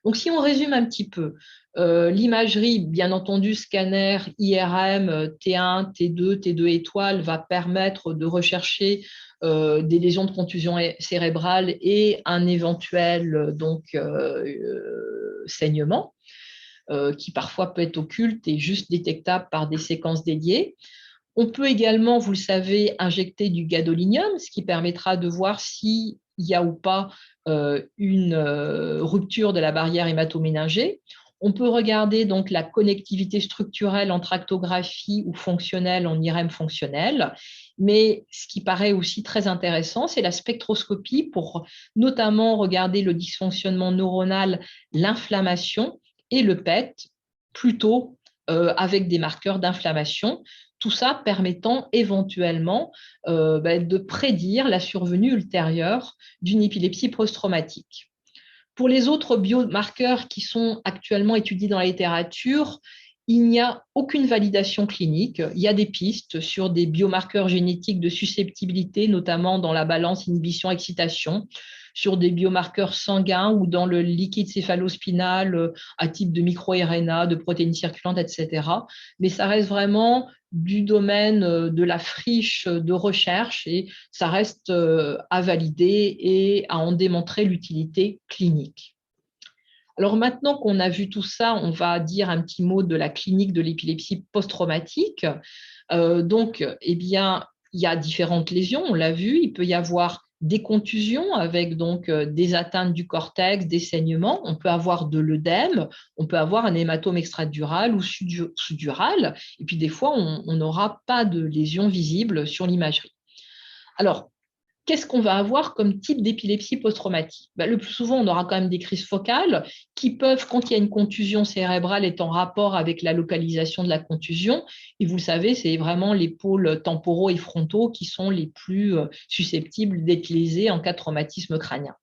Donc, si on résume un petit peu, l'imagerie, bien entendu, scanner, IRM, T1, T2, T2 étoiles, va permettre de rechercher des lésions de contusion cérébrale et un éventuel saignement qui parfois peut être occulte et juste détectable par des séquences dédiées. On peut également, vous le savez, injecter du gadolinium, ce qui permettra de voir s'il y a ou pas une rupture de la barrière hématoméningée. On peut regarder donc la connectivité structurelle en tractographie ou fonctionnelle en IRM fonctionnelle. Mais ce qui paraît aussi très intéressant, c'est la spectroscopie pour notamment regarder le dysfonctionnement neuronal, l'inflammation et le PET, plutôt avec des marqueurs d'inflammation. Tout ça permettant éventuellement de prédire la survenue ultérieure d'une épilepsie post-traumatique. Pour les autres biomarqueurs qui sont actuellement étudiés dans la littérature, il n'y a aucune validation clinique. Il y a des pistes sur des biomarqueurs génétiques de susceptibilité, notamment dans la balance inhibition-excitation, sur des biomarqueurs sanguins ou dans le liquide céphalospinal à type de micro-RNA, de protéines circulantes, etc. Mais ça reste vraiment du domaine de la friche de recherche et ça reste à valider et à en démontrer l'utilité clinique. Alors maintenant qu'on a vu tout ça, on va dire un petit mot de la clinique de l'épilepsie post-traumatique. Donc, eh bien, il y a différentes lésions, on l'a vu, il peut y avoir des contusions avec donc des atteintes du cortex, des saignements, on peut avoir de l'œdème, on peut avoir un hématome extradural ou sous-dural, et puis des fois, on n'aura pas de lésion visible sur l'imagerie. Alors, qu'est-ce qu'on va avoir comme type d'épilepsie post-traumatique? Le plus souvent, on aura quand même des crises focales qui peuvent, quand il y a une contusion cérébrale, être en rapport avec la localisation de la contusion. Et vous le savez, c'est vraiment les pôles temporaux et frontaux qui sont les plus susceptibles d'être lésés en cas de traumatisme crânien.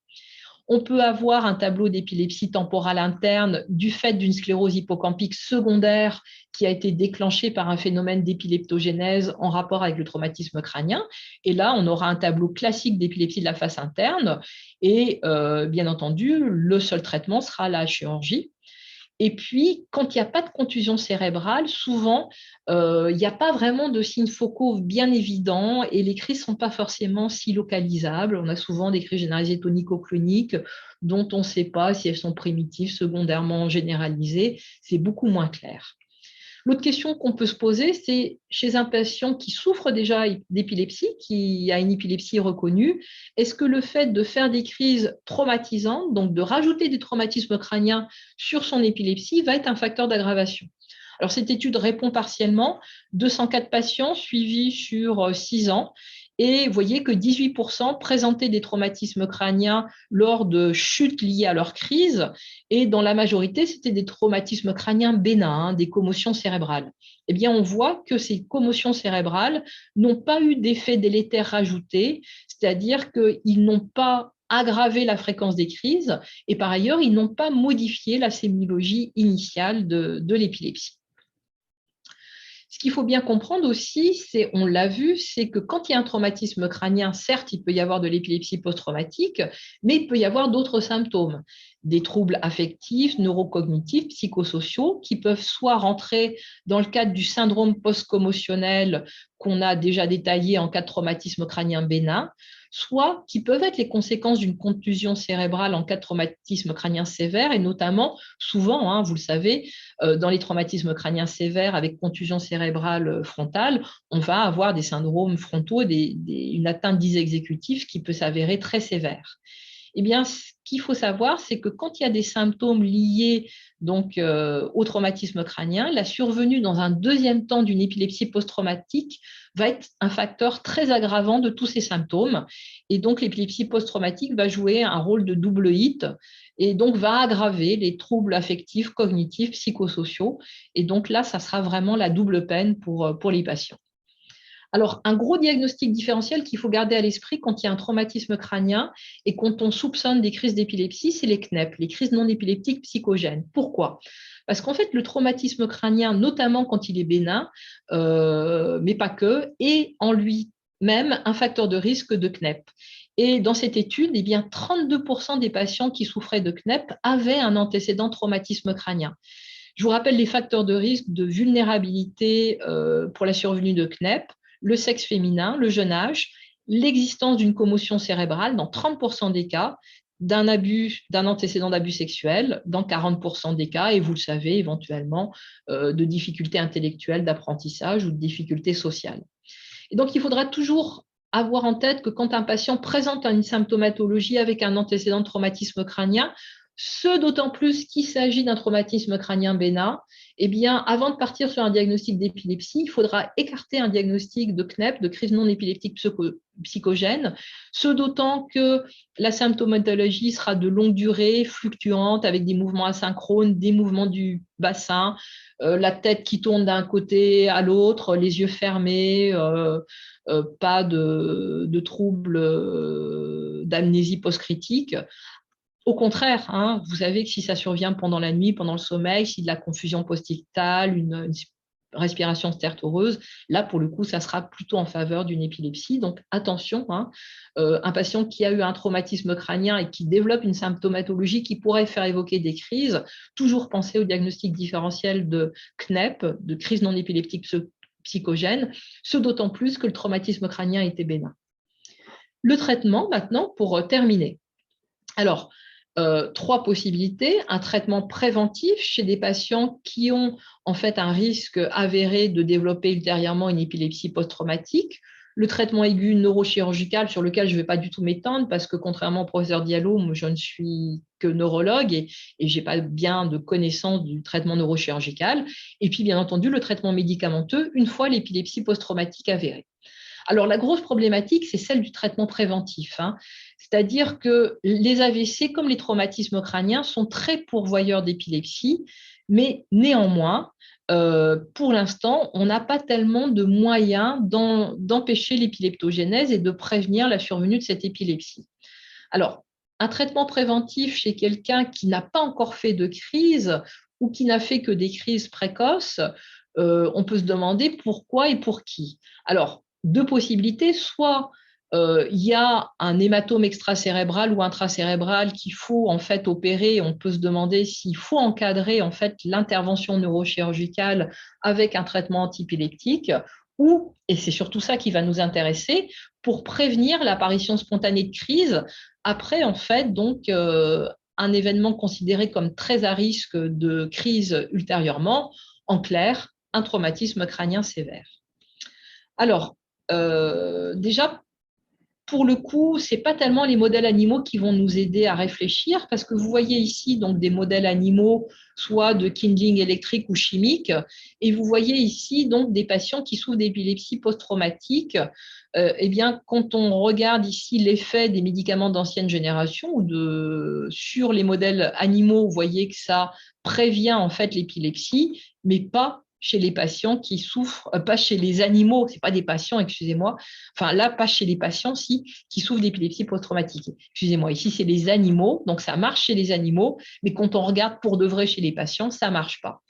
On peut avoir un tableau d'épilepsie temporale interne du fait d'une sclérose hippocampique secondaire qui a été déclenchée par un phénomène d'épileptogénèse en rapport avec le traumatisme crânien. Et là, on aura un tableau classique d'épilepsie de la face interne. Et bien entendu, le seul traitement sera la chirurgie. Et puis, quand il n'y a pas de contusion cérébrale, souvent, il n'y a pas vraiment de signes focaux bien évidents et les crises ne sont pas forcément si localisables. On a souvent des crises généralisées tonico-cloniques dont on ne sait pas si elles sont primitives, secondairement généralisées. C'est beaucoup moins clair. L'autre question qu'on peut se poser, c'est chez un patient qui souffre déjà d'épilepsie, qui a une épilepsie reconnue, est-ce que le fait de faire des crises traumatisantes, donc de rajouter des traumatismes crâniens sur son épilepsie, va être un facteur d'aggravation? Alors, cette étude répond partiellement, 204 patients suivis sur 6 ans, et vous voyez que 18% présentaient des traumatismes crâniens lors de chutes liées à leur crise, et dans la majorité, c'était des traumatismes crâniens bénins, des commotions cérébrales. Eh bien, on voit que ces commotions cérébrales n'ont pas eu d'effet délétère rajouté, c'est-à-dire qu'ils n'ont pas aggravé la fréquence des crises, et par ailleurs, ils n'ont pas modifié la sémiologie initiale de l'épilepsie. Ce qu'il faut bien comprendre aussi, c'est, on l'a vu, c'est que quand il y a un traumatisme crânien, certes, il peut y avoir de l'épilepsie post-traumatique, mais il peut y avoir d'autres symptômes, des troubles affectifs, neurocognitifs, psychosociaux, qui peuvent soit rentrer dans le cadre du syndrome post-commotionnel qu'on a déjà détaillé en cas de traumatisme crânien bénin, soit qui peuvent être les conséquences d'une contusion cérébrale en cas de traumatisme crânien sévère, et notamment, souvent, vous le savez, dans les traumatismes crâniens sévères avec contusion cérébrale frontale, on va avoir des syndromes frontaux, une atteinte dysexécutive qui peut s'avérer très sévère. Eh bien, ce qu'il faut savoir, c'est que quand il y a des symptômes liés donc, au traumatisme crânien, la survenue dans un deuxième temps d'une épilepsie post-traumatique va être un facteur très aggravant de tous ces symptômes. Et donc, l'épilepsie post-traumatique va jouer un rôle de double hit et donc va aggraver les troubles affectifs, cognitifs, psychosociaux. Et donc là, ça sera vraiment la double peine pour les patients. Alors, un gros diagnostic différentiel qu'il faut garder à l'esprit quand il y a un traumatisme crânien et quand on soupçonne des crises d'épilepsie, c'est les CNEP, les crises non épileptiques psychogènes. Pourquoi? Parce qu'en fait, le traumatisme crânien, notamment quand il est bénin, mais pas que, est en lui-même un facteur de risque de CNEP. Et dans cette étude, eh bien, 32% des patients qui souffraient de CNEP avaient un antécédent traumatisme crânien. Je vous rappelle les facteurs de risque de vulnérabilité pour la survenue de CNEP, le sexe féminin, le jeune âge, l'existence d'une commotion cérébrale dans 30% des cas, d'un antécédent d'abus sexuel dans 40% des cas, et vous le savez, éventuellement, de difficultés intellectuelles, d'apprentissage ou de difficultés sociales. Et donc, il faudra toujours avoir en tête que quand un patient présente une symptomatologie avec un antécédent de traumatisme crânien, ce d'autant plus qu'il s'agit d'un traumatisme crânien bénin, eh bien, avant de partir sur un diagnostic d'épilepsie, il faudra écarter un diagnostic de CNEP, de crise non épileptique psychogène, ce d'autant que la symptomatologie sera de longue durée, fluctuante, avec des mouvements asynchrones, des mouvements du bassin, la tête qui tourne d'un côté à l'autre, les yeux fermés, pas de troubles d'amnésie post-critique. Au contraire, hein, vous savez que si ça survient pendant la nuit, pendant le sommeil, si de la confusion post-ictale, une respiration stertoreuse, là, pour le coup, ça sera plutôt en faveur d'une épilepsie. Donc, attention, hein, un patient qui a eu un traumatisme crânien et qui développe une symptomatologie qui pourrait faire évoquer des crises, toujours penser au diagnostic différentiel de CNEP, de crise non épileptique psychogène, ce d'autant plus que le traumatisme crânien était bénin. Le traitement, maintenant, pour terminer. Alors, 3 possibilités. Un traitement préventif chez des patients qui ont en fait un risque avéré de développer ultérieurement une épilepsie post-traumatique. Le traitement aigu neurochirurgical sur lequel je ne vais pas du tout m'étendre parce que contrairement au professeur Diallo, moi, je ne suis que neurologue et je n'ai pas bien de connaissance du traitement neurochirurgical. Et puis, bien entendu, le traitement médicamenteux une fois l'épilepsie post-traumatique avérée. Alors, la grosse problématique, c'est celle du traitement préventif. Hein. C'est-à-dire que les AVC, comme les traumatismes crâniens, sont très pourvoyeurs d'épilepsie, mais néanmoins, pour l'instant, on n'a pas tellement de moyens d'empêcher l'épileptogénèse et de prévenir la survenue de cette épilepsie. Alors, un traitement préventif chez quelqu'un qui n'a pas encore fait de crise ou qui n'a fait que des crises précoces, on peut se demander pourquoi et pour qui. Alors, 2 possibilités, soit il y a un hématome extracérébral ou intracérébral qu'il faut en fait opérer. On peut se demander s'il faut encadrer en fait l'intervention neurochirurgicale avec un traitement antiépileptique ou, et c'est surtout ça qui va nous intéresser, pour prévenir l'apparition spontanée de crise après en fait donc un événement considéré comme très à risque de crise ultérieurement, en clair, un traumatisme crânien sévère. Alors, déjà, pour le coup, ce n'est pas tellement les modèles animaux qui vont nous aider à réfléchir, parce que vous voyez ici donc des modèles animaux, soit de kindling électrique ou chimique, et vous voyez ici donc des patients qui souffrent d'épilepsie post-traumatique. Eh bien, quand on regarde ici l'effet des médicaments d'ancienne génération ou sur les modèles animaux, vous voyez que ça prévient en fait l'épilepsie, mais pas chez les patients qui souffrent, pas chez les animaux, ce n'est pas des patients, excusez-moi, enfin là, pas chez les patients qui souffrent d'épilepsie post-traumatique. Excusez-moi, ici, c'est les animaux, donc ça marche chez les animaux, mais quand on regarde pour de vrai chez les patients, ça ne marche pas.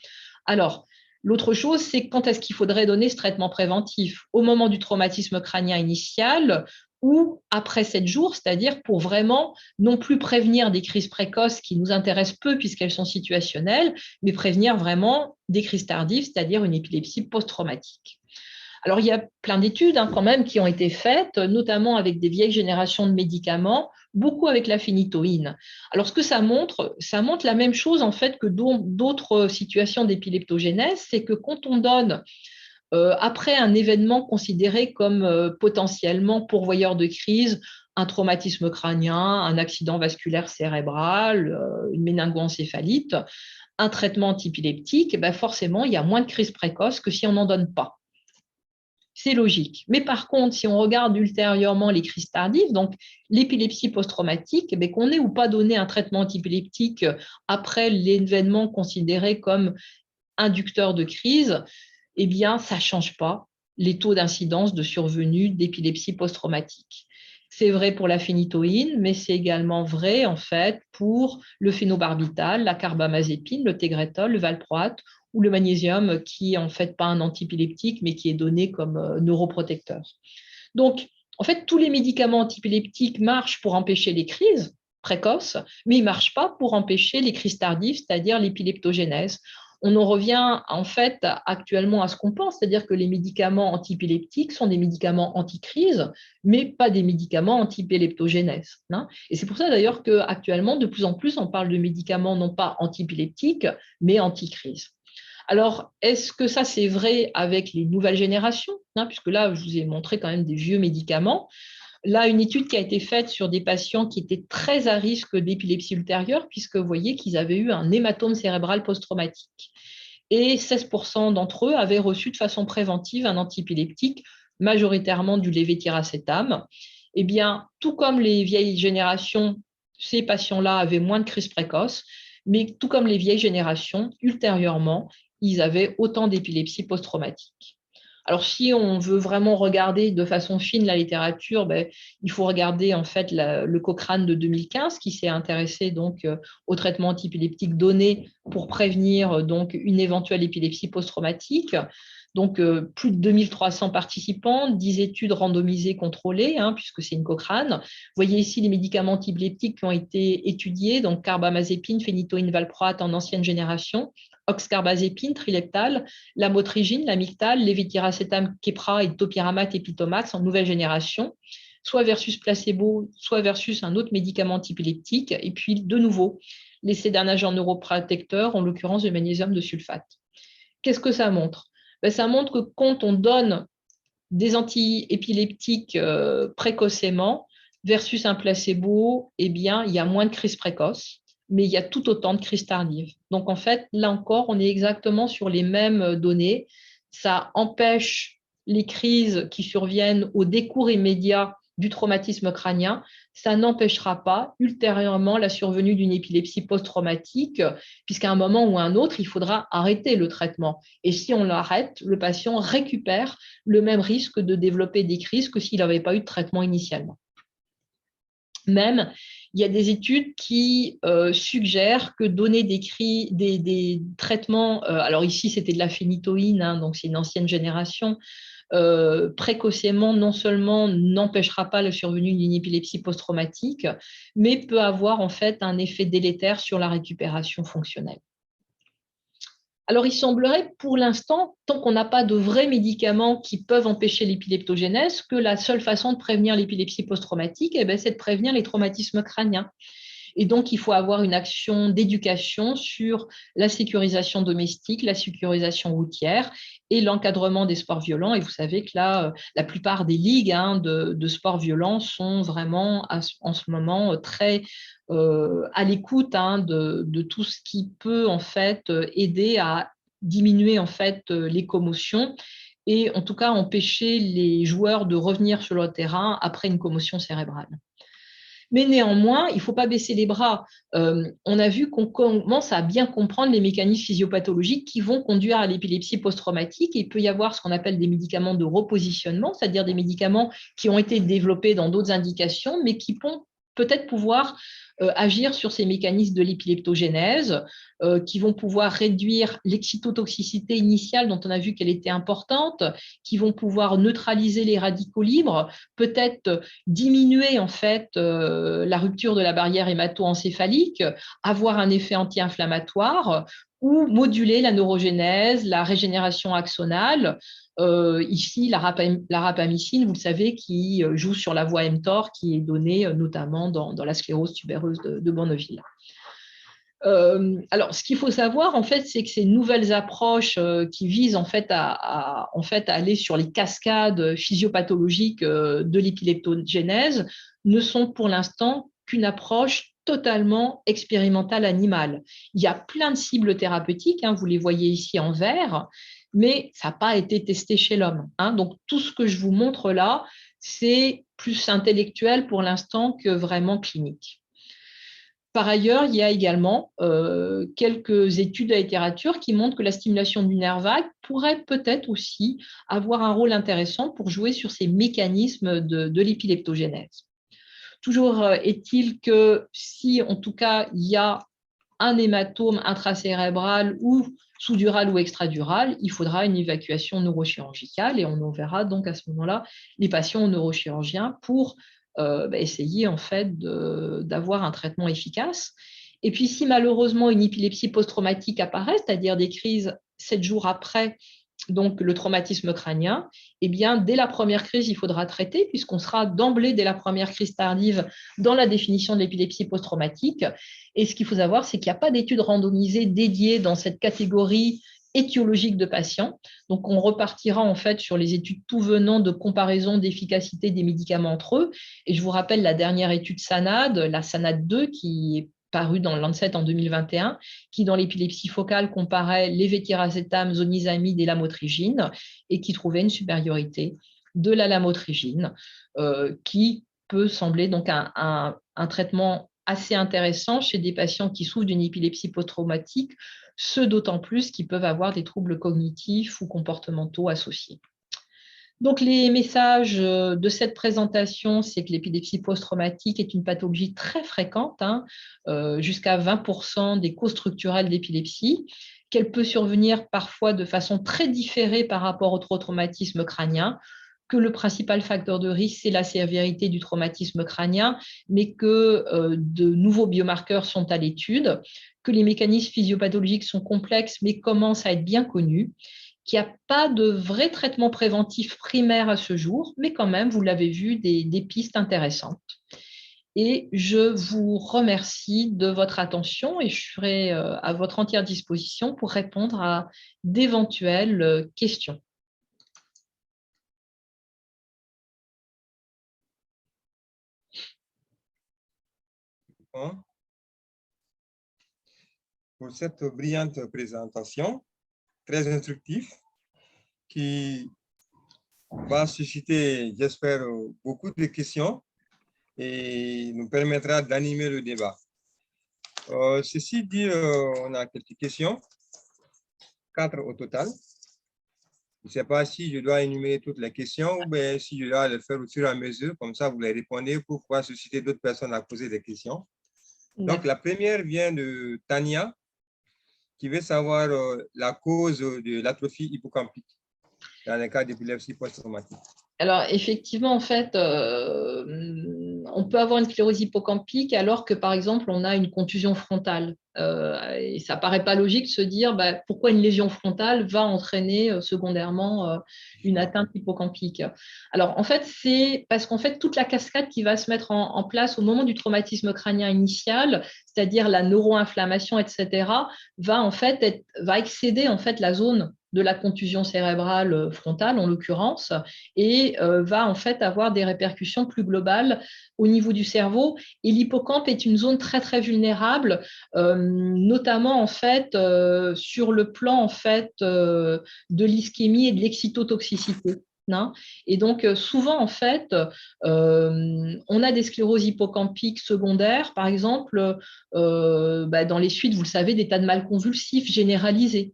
Alors, l'autre chose, c'est quand est-ce qu'il faudrait donner ce traitement préventif? Au moment du traumatisme crânien initial ou après 7 jours, c'est-à-dire pour vraiment non plus prévenir des crises précoces qui nous intéressent peu puisqu'elles sont situationnelles, mais prévenir vraiment des crises tardives, c'est-à-dire une épilepsie post-traumatique. Alors, il y a plein d'études quand même qui ont été faites, notamment avec des vieilles générations de médicaments, beaucoup avec la phénitoïne. Alors, ce que ça montre la même chose en fait que d'autres situations d'épileptogénèse, c'est que quand on donne après un événement considéré comme potentiellement pourvoyeur de crise, un traumatisme crânien, un accident vasculaire cérébral, une méningoencéphalite, un traitement antiépileptique, ben forcément, il y a moins de crises précoces que si on n'en donne pas. C'est logique. Mais par contre, si on regarde ultérieurement les crises tardives, donc l'épilepsie post-traumatique, eh qu'on ait ou pas donné un traitement antiépileptique après l'événement considéré comme inducteur de crise, eh bien, ça ne change pas les taux d'incidence de survenue d'épilepsie post-traumatique. C'est vrai pour la phénitoïne, mais c'est également vrai en fait pour le phénobarbital, la carbamazépine, le tegretol, le valproate ou le magnésium, qui n'est en fait pas un antiépileptique, mais qui est donné comme neuroprotecteur. Donc, En fait, tous les médicaments antiépileptiques marchent pour empêcher les crises précoces, mais ils ne marchent pas pour empêcher les crises tardives, c'est-à-dire l'épileptogénèse. On en revient en fait actuellement à ce qu'on pense, c'est-à-dire que les médicaments antiépileptiques sont des médicaments anti-crise, mais pas des médicaments anti-épileptogénèse. Et c'est pour ça d'ailleurs qu'actuellement, de plus en plus, on parle de médicaments non pas antiépileptiques, mais anti-crise. Alors, est-ce que ça, c'est vrai avec les nouvelles générations, puisque là, je vous ai montré quand même des vieux médicaments. Là, une étude qui a été faite sur des patients qui étaient très à risque d'épilepsie ultérieure, puisque vous voyez qu'ils avaient eu un hématome cérébral post-traumatique. Et 16% d'entre eux avaient reçu de façon préventive un antiépileptique, majoritairement du lévétiracétam. Eh bien, tout comme les vieilles générations, ces patients-là avaient moins de crises précoces, mais tout comme les vieilles générations, ultérieurement, ils avaient autant d'épilepsie post-traumatique. Alors, si on veut vraiment regarder de façon fine la littérature, il faut regarder en fait le Cochrane de 2015 qui s'est intéressé donc au traitement antiépileptique donné pour prévenir donc une éventuelle épilepsie post-traumatique. Donc, plus de 2300 participants, 10 études randomisées contrôlées, puisque c'est une Cochrane. Vous voyez ici les médicaments antiépileptiques qui ont été étudiés, donc carbamazépine, phénitoïne, valproate en ancienne génération, oxcarbazépine, trileptal, lamotrigine, lamictal, lévétiracétam, Keppra et topiramate et Pitomax en nouvelle génération, soit versus placebo, soit versus un autre médicament antiépileptique. Et puis, de nouveau, l'essai d'un agent neuroprotecteur, en l'occurrence du magnésium de sulfate. Qu'est-ce que ça montre? Ça montre que quand on donne des antiépileptiques précocement versus un placebo, eh bien, il y a moins de crises précoces, mais il y a tout autant de crises tardives. Donc, en fait, là encore, on est exactement sur les mêmes données. Ça empêche les crises qui surviennent au décours immédiat du traumatisme crânien. Ça n'empêchera pas ultérieurement la survenue d'une épilepsie post-traumatique, puisqu'à un moment ou à un autre, il faudra arrêter le traitement. Et si on l'arrête, le patient récupère le même risque de développer des crises que s'il n'avait pas eu de traitement initialement. Même, il y a des études qui suggèrent que donner des traitements, alors ici c'était de la phénitoïne, donc c'est une ancienne génération, précocement non seulement n'empêchera pas la survenue d'une épilepsie post-traumatique, mais peut avoir en fait un effet délétère sur la récupération fonctionnelle. Alors, il semblerait pour l'instant, tant qu'on n'a pas de vrais médicaments qui peuvent empêcher l'épileptogénèse, que la seule façon de prévenir l'épilepsie post-traumatique, c'est de prévenir les traumatismes crâniens. Et donc, il faut avoir une action d'éducation sur la sécurisation domestique, la sécurisation routière et l'encadrement des sports violents. Et vous savez que là, la plupart des ligues de sports violents sont vraiment en ce moment très à l'écoute de tout ce qui peut en fait aider à diminuer en fait les commotions et en tout cas empêcher les joueurs de revenir sur le terrain après une commotion cérébrale. Mais néanmoins, il ne faut pas baisser les bras. On a vu qu'on commence à bien comprendre les mécanismes physiopathologiques qui vont conduire à l'épilepsie post-traumatique. Et il peut y avoir ce qu'on appelle des médicaments de repositionnement, c'est-à-dire des médicaments qui ont été développés dans d'autres indications, mais qui vont peut-être pouvoir agir sur ces mécanismes de l'épileptogénèse, qui vont pouvoir réduire l'excitotoxicité initiale dont on a vu qu'elle était importante, qui vont pouvoir neutraliser les radicaux libres, peut-être diminuer en fait la rupture de la barrière hémato-encéphalique, avoir un effet anti-inflammatoire ou moduler la neurogénèse, la régénération axonale. Ici, la rapamycine, vous le savez, qui joue sur la voie mTOR, qui est donnée notamment dans la sclérose tubereuse de Bourneville. Alors, ce qu'il faut savoir, en fait, c'est que ces nouvelles approches qui visent en fait à aller sur les cascades physiopathologiques de l'épileptogénèse ne sont pour l'instant qu'une approche totalement expérimentale animale. Il y a plein de cibles thérapeutiques, vous les voyez ici en vert, mais ça n'a pas été testé chez l'homme. Donc, tout ce que je vous montre là, c'est plus intellectuel pour l'instant que vraiment clinique. Par ailleurs, il y a également quelques études de la littérature qui montrent que la stimulation du nerf vague pourrait peut-être aussi avoir un rôle intéressant pour jouer sur ces mécanismes de l'épileptogénèse. Toujours est-il que si, en tout cas, il y a un hématome intracérébral ou sous-durale ou extradurale, il faudra une évacuation neurochirurgicale et on enverra donc à ce moment-là les patients au neurochirurgien pour essayer en fait d'avoir un traitement efficace. Et puis si malheureusement une épilepsie post-traumatique apparaît, c'est-à-dire des crises 7 jours après donc le traumatisme crânien, eh bien, dès la première crise, il faudra traiter, puisqu'on sera d'emblée, dès la première crise tardive, dans la définition de l'épilepsie post-traumatique. Et ce qu'il faut savoir, c'est qu'il n'y a pas d'études randomisées dédiées dans cette catégorie étiologique de patients. Donc, on repartira en fait sur les études tout venant de comparaison d'efficacité des médicaments entre eux. Et je vous rappelle la dernière étude SANAD, la SANAD 2, qui est paru dans Lancet en 2021, qui, dans l'épilepsie focale, comparait levétiracétam, zonisamide et lamotrigine et qui trouvait une supériorité de la lamotrigine, qui peut sembler donc un traitement assez intéressant chez des patients qui souffrent d'une épilepsie post-traumatique, ce d'autant plus qu'ils peuvent avoir des troubles cognitifs ou comportementaux associés. Donc, les messages de cette présentation, c'est que l'épilepsie post-traumatique est une pathologie très fréquente, jusqu'à 20% des causes structurelles d'épilepsie, qu'elle peut survenir parfois de façon très différée par rapport au traumatisme crânien, que le principal facteur de risque, c'est la sévérité du traumatisme crânien, mais que de nouveaux biomarqueurs sont à l'étude, que les mécanismes physiopathologiques sont complexes, mais commencent à être bien connus, qu'il n'y a pas de vrai traitement préventif primaire à ce jour, mais quand même, vous l'avez vu, des pistes intéressantes. Et je vous remercie de votre attention et je serai à votre entière disposition pour répondre à d'éventuelles questions. Pour cette brillante présentation, très instructive, qui va susciter, j'espère, beaucoup de questions et nous permettra d'animer le débat. Ceci dit, on a quelques questions, 4 au total. Je ne sais pas si je dois énumérer toutes les questions ou bien si je dois le faire au fur et à mesure, comme ça vous les répondez pour pouvoir susciter d'autres personnes à poser des questions. Donc, la première vient de Tania, qui veut savoir la cause de l'atrophie hippocampique dans le cas d'épilepsie post-traumatique. Alors, effectivement, en fait, on peut avoir une sclérose hippocampique alors que, par exemple, on a une contusion frontale. Et ça ne paraît pas logique de se dire pourquoi une lésion frontale va entraîner secondairement une atteinte hippocampique. Alors, en fait, c'est parce qu'en fait, toute la cascade qui va se mettre en place au moment du traumatisme crânien initial, c'est-à-dire la neuroinflammation, etc., va excéder en fait la zone de la contusion cérébrale frontale, en l'occurrence, et va en fait avoir des répercussions plus globales au niveau du cerveau. Et l'hippocampe est une zone très, très vulnérable, notamment en fait sur le plan en fait de l'ischémie et de l'excitotoxicité. Et donc, souvent, en fait, on a des scléroses hippocampiques secondaires, par exemple, dans les suites, vous le savez, d'états de mal convulsifs généralisés.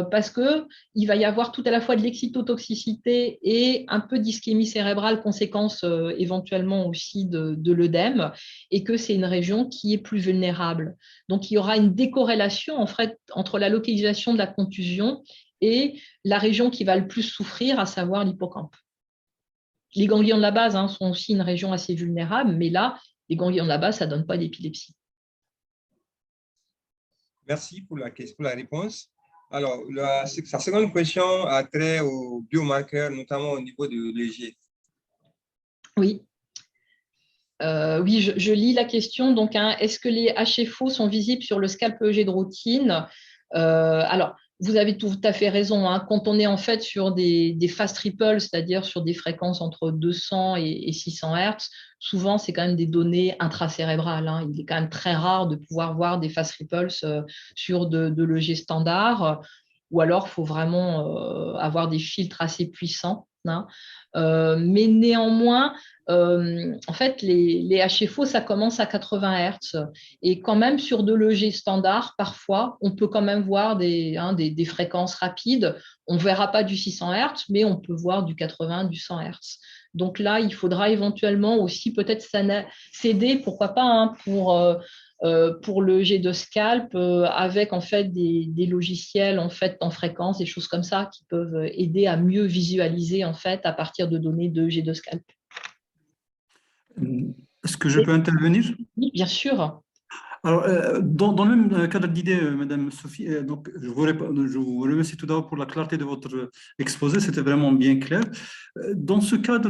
Parce qu'il va y avoir tout à la fois de l'excitotoxicité et un peu d'ischémie cérébrale, conséquence éventuellement aussi de l'œdème, et que c'est une région qui est plus vulnérable. Donc, il y aura une décorrélation en fait, entre la localisation de la contusion et la région qui va le plus souffrir, à savoir l'hippocampe. Les ganglions de la base sont aussi une région assez vulnérable, mais là, les ganglions de la base, ça ne donne pas d'épilepsie. Merci pour la réponse. Alors, sa seconde question a trait aux biomarqueurs, notamment au niveau de l'EG. Oui. Oui, je lis la question. Donc, est-ce que les HFO sont visibles sur le scalp EEG de routine? Alors, vous avez tout à fait raison. Quand on est en fait sur des fast ripples, c'est-à-dire sur des fréquences entre 200 et 600 Hz, souvent, c'est quand même des données intracérébrales. Il est quand même très rare de pouvoir voir des fast ripples sur de l'EEG standard, ou alors, il faut vraiment avoir des filtres assez puissants. Mais néanmoins, en fait, les HFO, ça commence à 80 Hz. Et quand même, sur de l'EEG standard, parfois, on peut quand même voir des fréquences rapides. On ne verra pas du 600 Hz, mais on peut voir du 80, du 100 Hz. Donc là, il faudra éventuellement aussi peut-être s'aider, pourquoi pas, pour pour le jet de scalp avec en fait des logiciels en fait en fréquence, des choses comme ça qui peuvent aider à mieux visualiser en fait à partir de données de jet de scalp. Est-ce que je peux intervenir? Oui, bien sûr. Alors, dans le même cadre d'idée, Madame Sophie, donc, je vous remercie tout d'abord pour la clarté de votre exposé, c'était vraiment bien clair. Dans ce cadre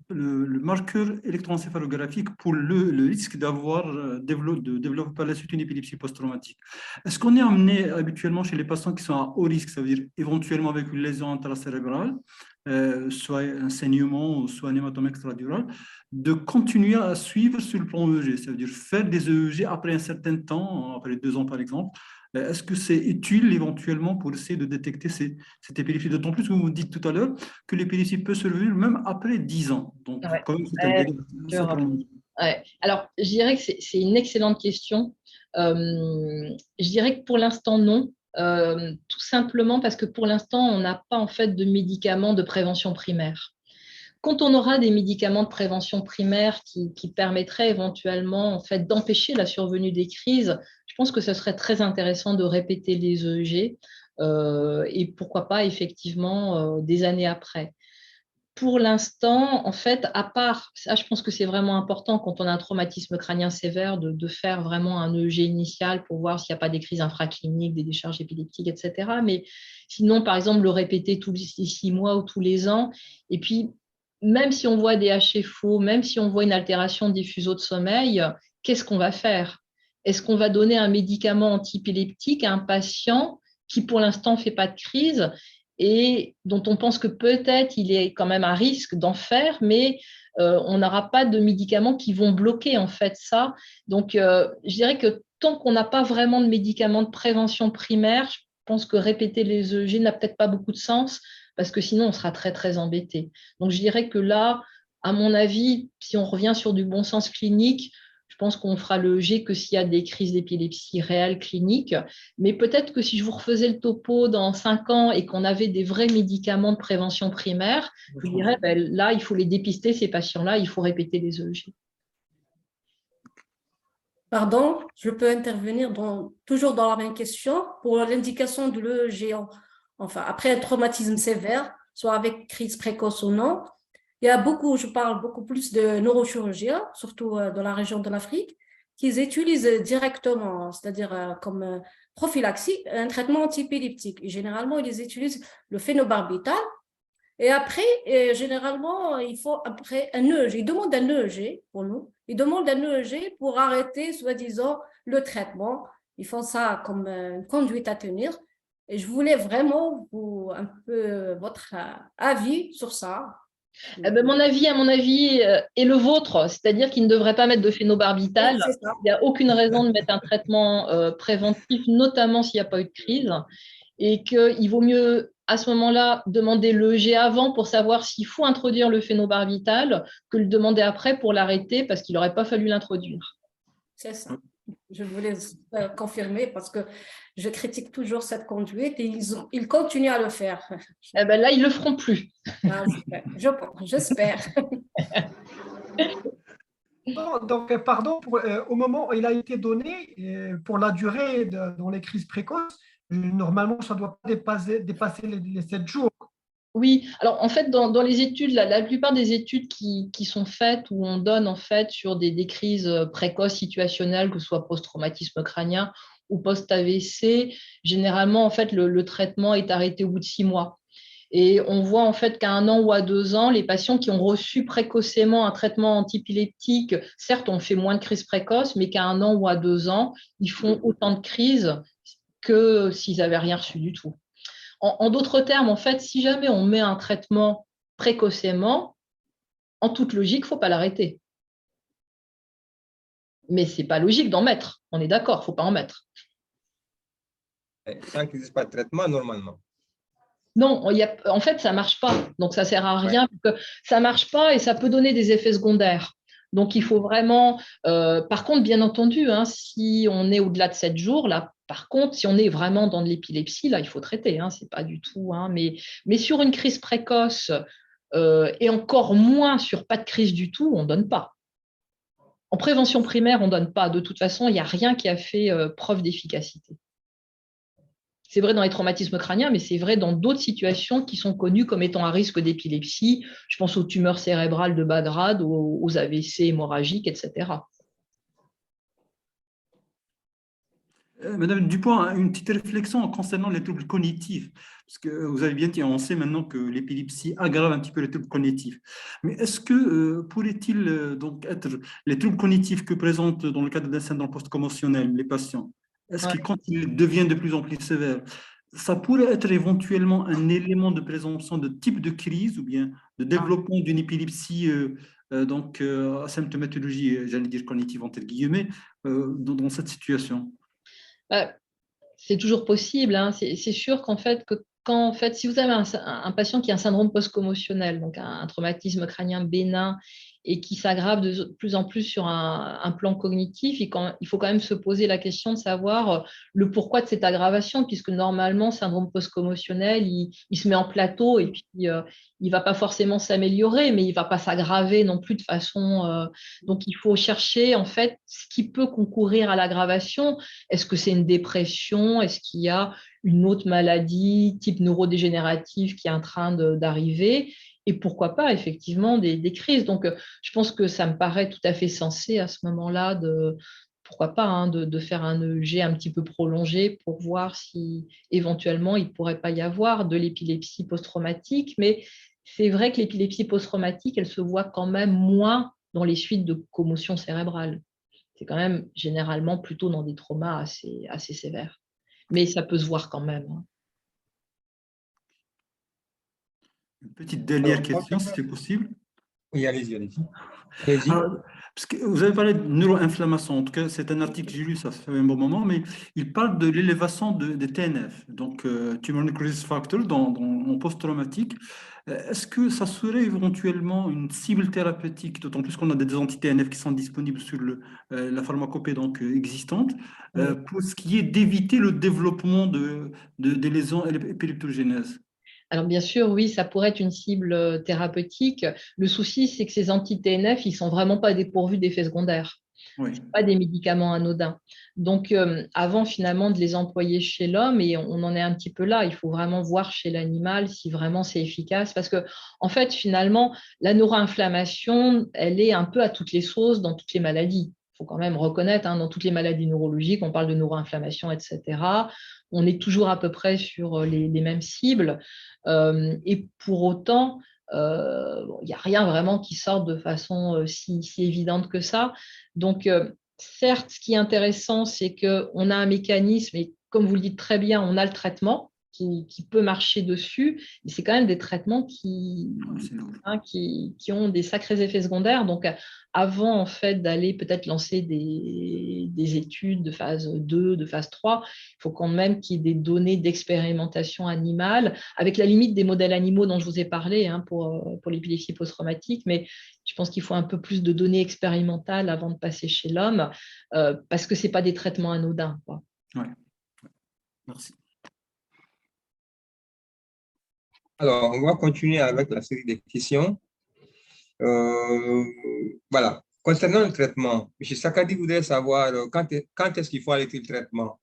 le marqueur électroencéphalographique pour le risque d'avoir de développer par la suite une épilepsie post-traumatique, est-ce qu'on est amené habituellement chez les patients qui sont à haut risque, ça veut dire éventuellement avec une lésion intracérébrale, soit un saignement, soit un hématome extradural, de continuer à suivre sur le plan EEG, ça veut dire faire des EEG après un certain temps, après 2 ans par exemple. Est-ce que c'est utile éventuellement pour essayer de détecter cette épilepsie? D'autant plus que vous me dites tout à l'heure que l'épilepsie peut survenir même après 10 ans. Donc, Ouais. quand même, c'est un délai assez Sûr. prolongé. Ouais. Alors, je dirais que c'est une excellente question. Je dirais que pour l'instant, non. Tout simplement parce que pour l'instant, on n'a pas en fait de médicaments de prévention primaire. Quand on aura des médicaments de prévention primaire qui permettraient éventuellement en fait, d'empêcher la survenue des crises, je pense que ce serait très intéressant de répéter les EEG et pourquoi pas effectivement des années après. Pour l'instant, en fait, à part, ça, je pense que c'est vraiment important quand on a un traumatisme crânien sévère de faire vraiment un EEG initial pour voir s'il n'y a pas des crises infracliniques, des décharges épileptiques, etc. Mais sinon, par exemple, le répéter tous les 6 mois ou tous les ans. Et puis, même si on voit des HFO, même si on voit une altération diffuse de sommeil, qu'est-ce qu'on va faire? Est-ce qu'on va donner un médicament antiépileptique à un patient qui, pour l'instant, ne fait pas de crise et dont on pense que peut-être il est quand même à risque d'en faire, mais on n'aura pas de médicaments qui vont bloquer en fait ça. Donc, je dirais que tant qu'on n'a pas vraiment de médicaments de prévention primaire, je pense que répéter les EEG n'a peut-être pas beaucoup de sens parce que sinon on sera très très embêté. Donc, je dirais que là, à mon avis, si on revient sur du bon sens clinique, je pense qu'on fera le G que s'il y a des crises d'épilepsie réelles cliniques. Mais peut-être que si je vous refaisais le topo dans 5 ans et qu'on avait des vrais médicaments de prévention primaire, je vous dirais, ben, là, il faut les dépister, ces patients-là, il faut répéter les EEG. Pardon, je peux intervenir toujours dans la même question pour l'indication de l'EEG. Enfin, après un traumatisme sévère, soit avec crise précoce ou non, il y a beaucoup, je parle beaucoup plus de neurochirurgiens, surtout dans la région de l'Afrique, qui utilisent directement, c'est-à-dire comme prophylaxie, un traitement antiépileptique. Et généralement, ils utilisent le phénobarbital. Et après, généralement, il faut après un EEG. Ils demandent un EEG pour nous. Ils demandent un EEG pour arrêter, soi-disant, le traitement. Ils font ça comme une conduite à tenir. Et je voulais vraiment un peu votre avis sur ça. Eh ben, mon avis, à mon avis, est le vôtre, c'est-à-dire qu'il ne devrait pas mettre de phénobarbital. C'est ça. Il n'y a aucune raison de mettre un traitement préventif, notamment s'il n'y a pas eu de crise, et qu'il vaut mieux à ce moment-là demander l'EEG avant pour savoir s'il faut introduire le phénobarbital que le demander après pour l'arrêter parce qu'il n'aurait pas fallu l'introduire. C'est ça. Je voulais confirmer parce que je critique toujours cette conduite et ils continuent à le faire. Eh ben là, ils ne le feront plus. Ah, j'espère. Donc, pardon, au moment où il a été donné, pour la durée dans les crises précoces, normalement, ça ne doit pas dépasser les 7 jours. Oui, alors en fait, dans les études, la plupart des études qui sont faites où on donne en fait sur des crises précoces situationnelles, que ce soit post-traumatisme crânien ou post-AVC, généralement en fait le traitement est arrêté au bout de 6 mois. Et on voit en fait qu'à 1 an ou à 2 ans, les patients qui ont reçu précocement un traitement antiépileptique, certes, on fait moins de crises précoces, mais qu'à 1 an ou à 2 ans, ils font autant de crises que s'ils n'avaient rien reçu du tout. En d'autres termes, en fait, si jamais on met un traitement précocement, en toute logique, il ne faut pas l'arrêter. Mais ce n'est pas logique d'en mettre. On est d'accord, il ne faut pas en mettre. Tant qu'il n'existe pas de traitement, normalement. Non, en fait, ça ne marche pas. Donc, ça ne sert à rien. Ouais. Ça ne marche pas et ça peut donner des effets secondaires. Donc, il faut vraiment… par contre, bien entendu, hein, si on est au-delà de 7 jours, là, par contre, si on est vraiment dans de l'épilepsie, là, il faut traiter. Hein, c'est pas du tout… Hein, mais sur une crise précoce et encore moins sur pas de crise du tout, on ne donne pas. En prévention primaire, on ne donne pas. De toute façon, il n'y a rien qui a fait preuve d'efficacité. C'est vrai dans les traumatismes crâniens, mais c'est vrai dans d'autres situations qui sont connues comme étant à risque d'épilepsie. Je pense aux tumeurs cérébrales de bas grade, aux AVC hémorragiques, etc. Madame Dupont, une petite réflexion concernant les troubles cognitifs, parce que vous avez bien dit, on sait maintenant que l'épilepsie aggrave un petit peu les troubles cognitifs. Mais est-ce que pourrait-il donc être les troubles cognitifs que présentent dans le cadre d'un syndrome post-commotionnel les patients, est-ce que quand ils deviennent de plus en plus sévères, ça pourrait être éventuellement un élément de présomption de type de crise ou bien de développement d'une épilepsie à symptomatologie, j'allais dire cognitive entre guillemets, dans cette situation? Bah, c'est toujours possible, hein. C'est sûr qu'en fait, si vous avez un patient qui a un syndrome post-commotionnel, donc un traumatisme crânien bénin, et qui s'aggrave de plus en plus sur un plan cognitif, il faut quand même se poser la question de savoir le pourquoi de cette aggravation, puisque normalement, syndrome post-commotionnel, il se met en plateau et puis il ne va pas forcément s'améliorer, mais il ne va pas s'aggraver non plus de façon. Donc, il faut chercher en fait ce qui peut concourir à l'aggravation. Est-ce que c'est une dépression? Est-ce qu'il y a une autre maladie type neurodégénérative qui est en train d'arriver? Et pourquoi pas, effectivement, des crises. Donc, je pense que ça me paraît tout à fait sensé à ce moment-là pourquoi pas, hein, de faire un EEG un petit peu prolongé pour voir si éventuellement il ne pourrait pas y avoir de l'épilepsie post-traumatique. Mais c'est vrai que l'épilepsie post-traumatique, elle se voit quand même moins dans les suites de commotion cérébrale. C'est quand même généralement plutôt dans des traumas assez sévères. Mais ça peut se voir quand même, hein. Une petite dernière Alors, question, si c'est possible. oui, allez-y, allez-y. Allez-y. Alors, parce que vous avez parlé de neuroinflammation, en tout cas, c'est un article que j'ai lu, ça fait un bon moment, mais il parle de l'élévation des TNF, donc Tumor Necrosis Factor, en post-traumatique. Est-ce que ça serait éventuellement une cible thérapeutique, d'autant plus qu'on a des anti-TNF qui sont disponibles sur la pharmacopée donc, existante, pour ce qui est d'éviter le développement des lésions épileptogénèses? Alors bien sûr, oui, ça pourrait être une cible thérapeutique. Le souci, c'est que ces anti-TNF, ils ne sont vraiment pas dépourvus d'effets secondaires. Oui. Ce pas des médicaments anodins. Donc, avant finalement de les employer chez l'homme, et on en est un petit peu là, il faut vraiment voir chez l'animal si vraiment c'est efficace. Parce que, en fait, finalement, la neuroinflammation, elle est un peu à toutes les sauces dans toutes les maladies. Il faut quand même reconnaître, hein, dans toutes les maladies neurologiques, on parle de neuroinflammation, etc. On est toujours à peu près sur les mêmes cibles. Et pour autant, il n'y a rien vraiment qui sort de façon si évidente que ça. Donc, certes, ce qui est intéressant, c'est qu'on a un mécanisme, et comme vous le dites très bien, on a le traitement qui peut marcher dessus, mais c'est quand même des traitements C'est lourd. qui ont des sacrés effets secondaires. Donc, avant en fait d'aller peut-être lancer des études de phase 2, de phase 3, il faut quand même qu'il y ait des données d'expérimentation animale, avec la limite des modèles animaux dont je vous ai parlé, hein, pour l'épilepsie post-traumatique, mais je pense qu'il faut un peu plus de données expérimentales avant de passer chez l'homme, parce que ce n'est pas des traitements anodins, quoi. Ouais. Merci. Alors, on va continuer avec la série des questions. Voilà. Concernant le traitement, M. Sakadi voudrait savoir quand est-ce qu'il faut arrêter le traitement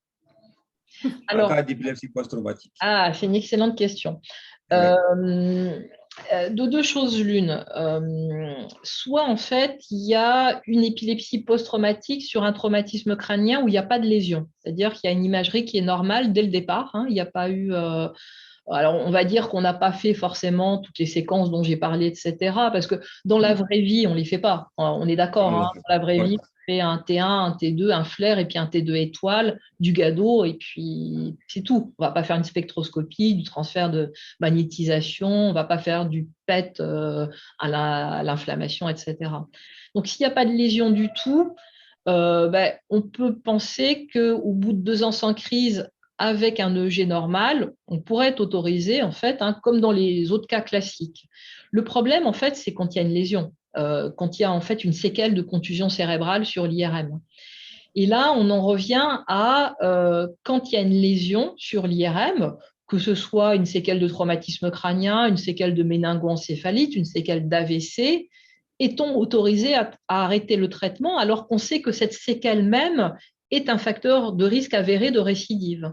en cas d'épilepsie post-traumatique. C'est une excellente question. Ouais. De deux choses l'une. Soit en fait, il y a une épilepsie post-traumatique sur un traumatisme crânien où il n'y a pas de lésion. C'est-à-dire qu'il y a une imagerie qui est normale dès le départ, hein. Il n'y a pas eu... alors, on va dire qu'on n'a pas fait forcément toutes les séquences dont j'ai parlé, etc. Parce que dans la vraie vie, on ne les fait pas. On est d'accord, hein. Dans la vraie vie, on fait un T1, un T2, un flair, et puis un T2 étoile, du GADO, et puis c'est tout. On ne va pas faire une spectroscopie, du transfert de magnétisation, on ne va pas faire du PET à l'inflammation, etc. Donc, s'il n'y a pas de lésion du tout, on peut penser qu'au bout de 2 ans sans crise, avec un EEG normal, on pourrait être autorisé, en fait, hein, comme dans les autres cas classiques. Le problème, en fait, c'est quand il y a une lésion, quand il y a en fait une séquelle de contusion cérébrale sur l'IRM. Et là, on en revient à quand il y a une lésion sur l'IRM, que ce soit une séquelle de traumatisme crânien, une séquelle de méningoencéphalite, une séquelle d'AVC, est-on autorisé à arrêter le traitement alors qu'on sait que cette séquelle même est un facteur de risque avéré de récidive?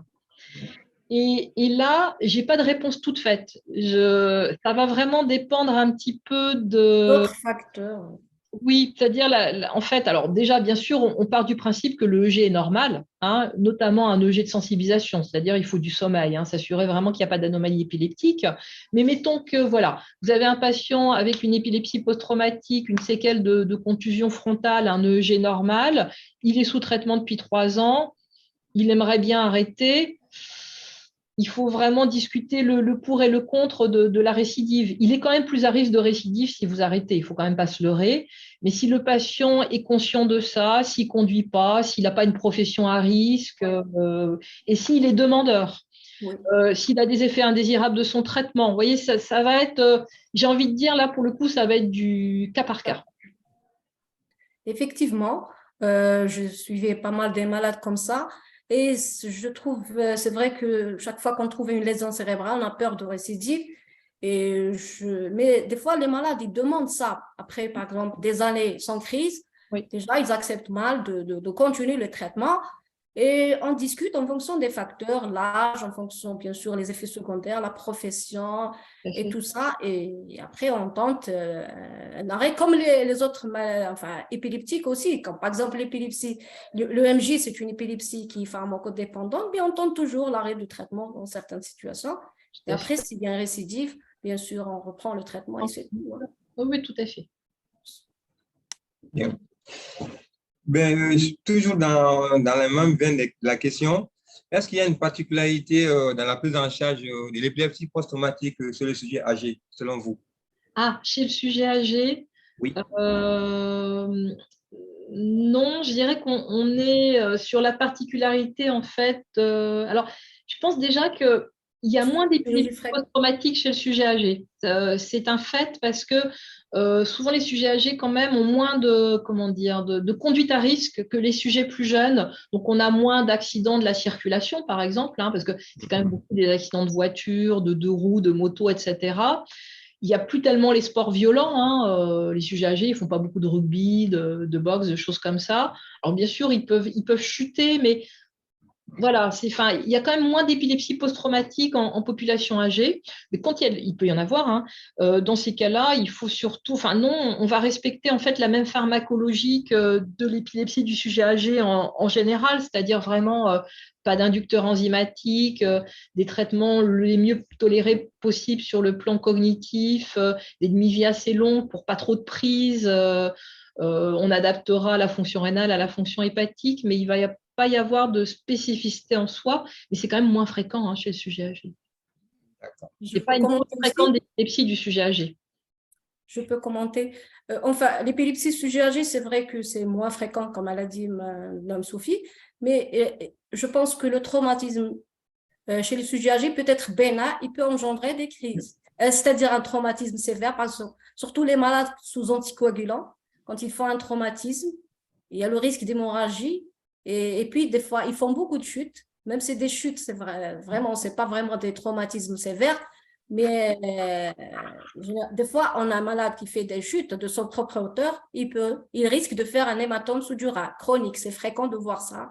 Et là, je n'ai pas de réponse toute faite. Ça va vraiment dépendre un petit peu de… D'autres facteurs. Oui, c'est-à-dire, en fait, alors déjà, bien sûr, on part du principe que le EG est normal, hein, notamment un EG de sensibilisation, c'est-à-dire il faut du sommeil, hein, s'assurer vraiment qu'il n'y a pas d'anomalie épileptique. Mais mettons que, voilà, vous avez un patient avec une épilepsie post-traumatique, une séquelle de contusion frontale, un EEG normal, il est sous traitement depuis 3 ans, il aimerait bien arrêter. Il faut vraiment discuter le pour et le contre de la récidive. Il est quand même plus à risque de récidive si vous arrêtez. Il ne faut quand même pas se leurrer. Mais si le patient est conscient de ça, s'il ne conduit pas, s'il n'a pas une profession à risque, et s'il est demandeur, Oui. s'il a des effets indésirables de son traitement, vous voyez, ça va être, j'ai envie de dire, là, pour le coup, ça va être du cas par cas. Effectivement, je suivais pas mal des malades comme ça. Et je trouve, c'est vrai que chaque fois qu'on trouve une lésion cérébrale, on a peur de récidive. Mais des fois, les malades, ils demandent ça. Après, par exemple, des années sans crise, Oui. déjà, ils acceptent mal de continuer le traitement. Et on discute en fonction des facteurs, l'âge, en fonction, bien sûr, les effets secondaires, la profession et tout ça. Et après, on tente un arrêt comme les autres enfin, épileptiques aussi. Comme par exemple l'épilepsie, l'EMJ, c'est une épilepsie qui est pharmacodépendante, mais on tente toujours l'arrêt du traitement dans certaines situations. Et après, s'il y a un récidive, bien sûr, on reprend le traitement et c'est tout. Voilà. Oui, tout à fait. Bien. Ben, toujours dans la même veine de la question, est-ce qu'il y a une particularité dans la prise en charge de l'épilepsie post-traumatique sur le sujet âgé, selon vous? Ah, chez le sujet âgé, Oui. non, je dirais qu'on est sur la particularité, en fait. Alors, je pense déjà qu'il y a moins d'épilepsie post-traumatique chez le sujet âgé. C'est un fait parce que souvent les sujets âgés, quand même, ont moins de, comment dire, de conduite à risque que les sujets plus jeunes. Donc, on a moins d'accidents de la circulation, par exemple, hein, parce que c'est quand même beaucoup des accidents de voiture, de deux roues, de moto, etc. Il n'y a plus tellement les sports violents, hein. Les sujets âgés, ils ne font pas beaucoup de rugby, de boxe, de choses comme ça. Alors bien sûr, ils peuvent chuter, mais voilà, il y a quand même moins d'épilepsie post-traumatique en population âgée, mais quand il peut y en avoir, hein, dans ces cas-là, il faut surtout, enfin non, on va respecter en fait la même pharmacologie que de l'épilepsie du sujet âgé en général, c'est-à-dire vraiment pas d'inducteur enzymatique, des traitements les mieux tolérés possibles sur le plan cognitif, des demi-vies assez longues pour pas trop de prise. On adaptera la fonction rénale à la fonction hépatique, mais il va pas y avoir de spécificité en soi, mais c'est quand même moins fréquent, hein, chez le sujet âgé. Ce n'est pas une cause fréquente d'épilepsie du sujet âgé. Je peux commenter. Enfin, l'épilepsie sujet âgé, c'est vrai que c'est moins fréquent, comme elle a dit Mme Sophie, mais je pense que le traumatisme chez les sujets âgés peut être bénin, il peut engendrer des crises. C'est-à-dire un traumatisme sévère, par exemple, surtout les malades sous anticoagulants, quand ils font un traumatisme, il y a le risque d'hémorragie. Et puis, des fois, ils font beaucoup de chutes. Même si c'est des chutes, c'est vrai, vraiment, c'est pas vraiment des traumatismes sévères. Mais des fois, on a un malade qui fait des chutes de son propre hauteur, il risque de faire un hématome sous-dural chronique. C'est fréquent de voir ça.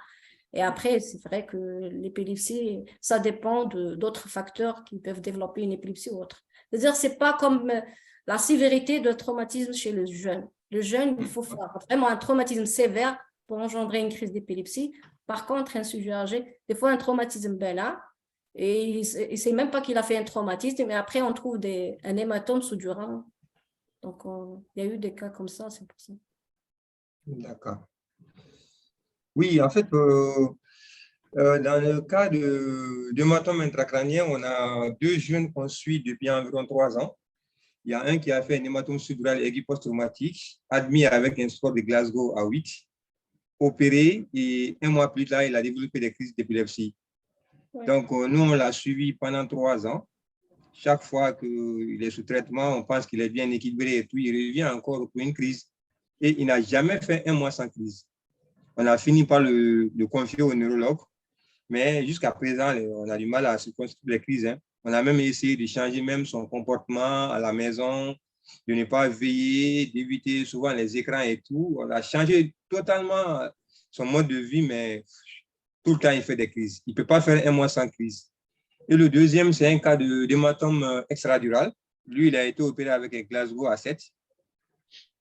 Et après, c'est vrai que l'épilepsie, ça dépend d'autres facteurs qui peuvent développer une épilepsie ou autre. C'est-à-dire, c'est pas comme la sévérité de traumatisme chez le jeune. Le jeune, il faut faire vraiment un traumatisme sévère pour engendrer une crise d'épilepsie. Par contre, un sujet âgé, des fois un traumatisme bénin, et il ne sait même pas qu'il a fait un traumatisme, mais après, on trouve un hématome sous-dural. Donc, il y a eu des cas comme ça, c'est pour ça. D'accord. Oui, en fait, dans le cas d'hématome intracrânien, on a 2 jeunes qu'on suit depuis environ 3 ans. Il y a un qui a fait un hématome sous-dural aigu post-traumatique, admis avec un score de Glasgow à 8, opéré, et 1 mois plus tard, il a développé des crises d'épilepsie. Ouais. Donc, nous, on l'a suivi pendant 3 ans. Chaque fois qu'il est sous traitement, on pense qu'il est bien équilibré et tout, il revient encore pour une crise. Et il n'a jamais fait 1 mois sans crise. On a fini par le confier au neurologue, mais jusqu'à présent, on a du mal à se construire les crises, hein. On a même essayé de changer même son comportement à la maison, de ne pas veiller, d'éviter souvent les écrans et tout. On a changé totalement son mode de vie, mais tout le temps, il fait des crises. Il ne peut pas faire un mois sans crise. Et le deuxième, c'est un cas d'hématome extradural. Lui, il a été opéré avec un Glasgow à 7,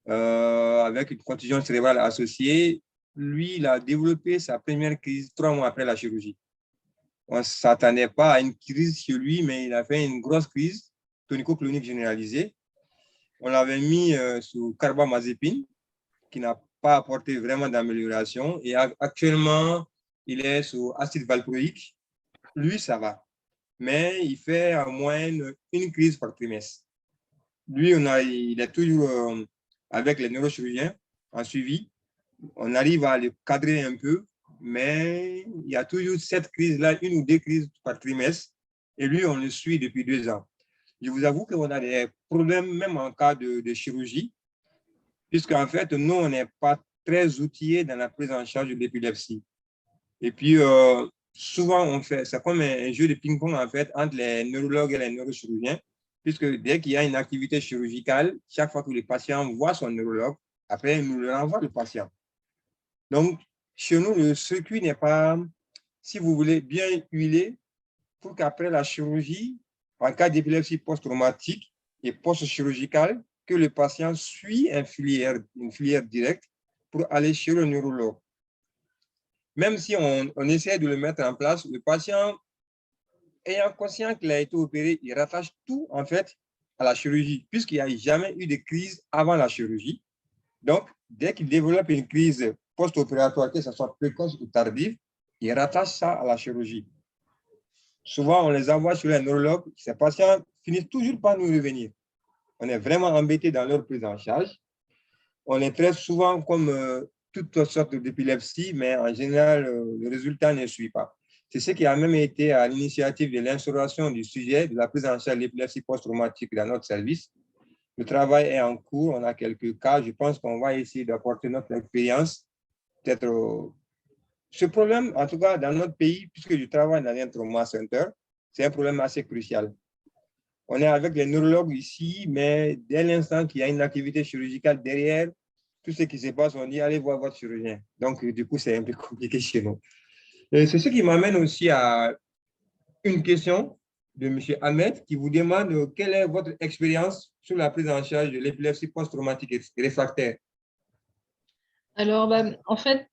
avec une contusion cérébrale associée. Lui, il a développé sa première crise 3 mois après la chirurgie. On ne s'attendait pas à une crise chez lui, mais il a fait une grosse crise tonico-clonique généralisée. On l'avait mis sous carbamazépine, qui n'a pas apporté vraiment d'amélioration. Et actuellement, il est sous acide valproïque. Lui, ça va. Mais il fait en moyenne une crise par trimestre. Lui, il est toujours avec les neurochirurgiens en suivi. On arrive à le cadrer un peu, mais il y a toujours cette crise-là, 1 ou 2 crises par trimestre. Et lui, on le suit depuis 2 ans. Je vous avoue qu'on a des problèmes même en cas de chirurgie, puisqu'en fait, nous, on n'est pas très outillés dans la prise en charge de l'épilepsie. Et puis, souvent, c'est comme un jeu de ping-pong, en fait, entre les neurologues et les neurochirurgiens, puisque dès qu'il y a une activité chirurgicale, chaque fois que le patient voit son neurologue, après, il nous le renvoie le patient. Donc, chez nous, le circuit n'est pas, si vous voulez, bien huilé pour qu'après la chirurgie, en cas d'épilepsie post-traumatique et post-chirurgicale, que le patient suit une filière directe pour aller chez le neurologue. Même si on essaie de le mettre en place, le patient, ayant conscience qu'il a été opéré, il rattache tout, en fait, à la chirurgie, puisqu'il n'y a jamais eu de crise avant la chirurgie. Donc, dès qu'il développe une crise post-opératoire, que ce soit précoce ou tardive, il rattache ça à la chirurgie. Souvent, on les envoie sur les neurologues. Ces patients finissent toujours par nous revenir. On est vraiment embêtés dans leur prise en charge. On les traite souvent comme toutes sortes d'épilepsie, mais en général, le résultat ne suit pas. C'est ce qui a même été à l'initiative de l'instauration du sujet de la prise en charge de l'épilepsie post-traumatique dans notre service. Le travail est en cours, on a quelques cas. Je pense qu'on va essayer d'apporter notre expérience. Peut-être ce problème, en tout cas dans notre pays, puisque je travaille dans un trauma center, c'est un problème assez crucial. On est avec les neurologues ici, mais dès l'instant qu'il y a une activité chirurgicale derrière, tout ce qui se passe, on dit allez voir votre chirurgien. Donc, du coup, c'est un peu compliqué chez nous. Et c'est ce qui m'amène aussi à une question de M. Ahmed qui vous demande quelle est votre expérience sur la prise en charge de l'épilepsie post-traumatique et réfractaire. Alors, en fait,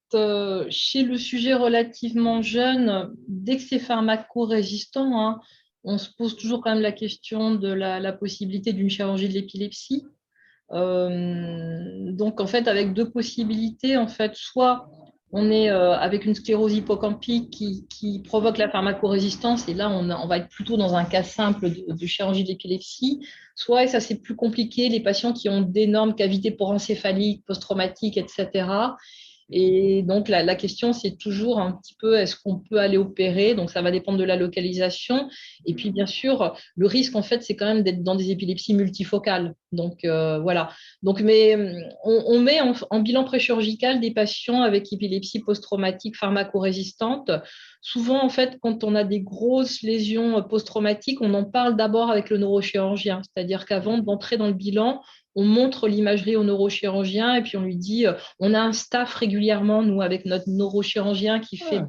chez le sujet relativement jeune, dès que c'est pharmacorésistant, hein, on se pose toujours quand même la question de la possibilité d'une chirurgie de l'épilepsie. Donc, en fait, avec 2 possibilités, en fait, soit on est avec une sclérose hippocampique qui provoque la pharmacorésistance, et là, on va être plutôt dans un cas simple de chirurgie de l'épilepsie, soit, et ça c'est plus compliqué, les patients qui ont d'énormes cavités porencéphaliques, post-traumatiques, etc. Et donc, la question, c'est toujours un petit peu, est-ce qu'on peut aller opérer? Donc, ça va dépendre de la localisation. Et puis, bien sûr, le risque, en fait, c'est quand même d'être dans des épilepsies multifocales. Donc, voilà. Donc, mais on met en bilan préchirurgical des patients avec épilepsie post-traumatique pharmacorésistante. Souvent, en fait, quand on a des grosses lésions post-traumatiques, on en parle d'abord avec le neurochirurgien. C'est-à-dire qu'avant d'entrer dans le bilan, on montre l'imagerie au neurochirurgien et puis on lui dit, on a un staff régulièrement, nous, avec notre neurochirurgien qui fait la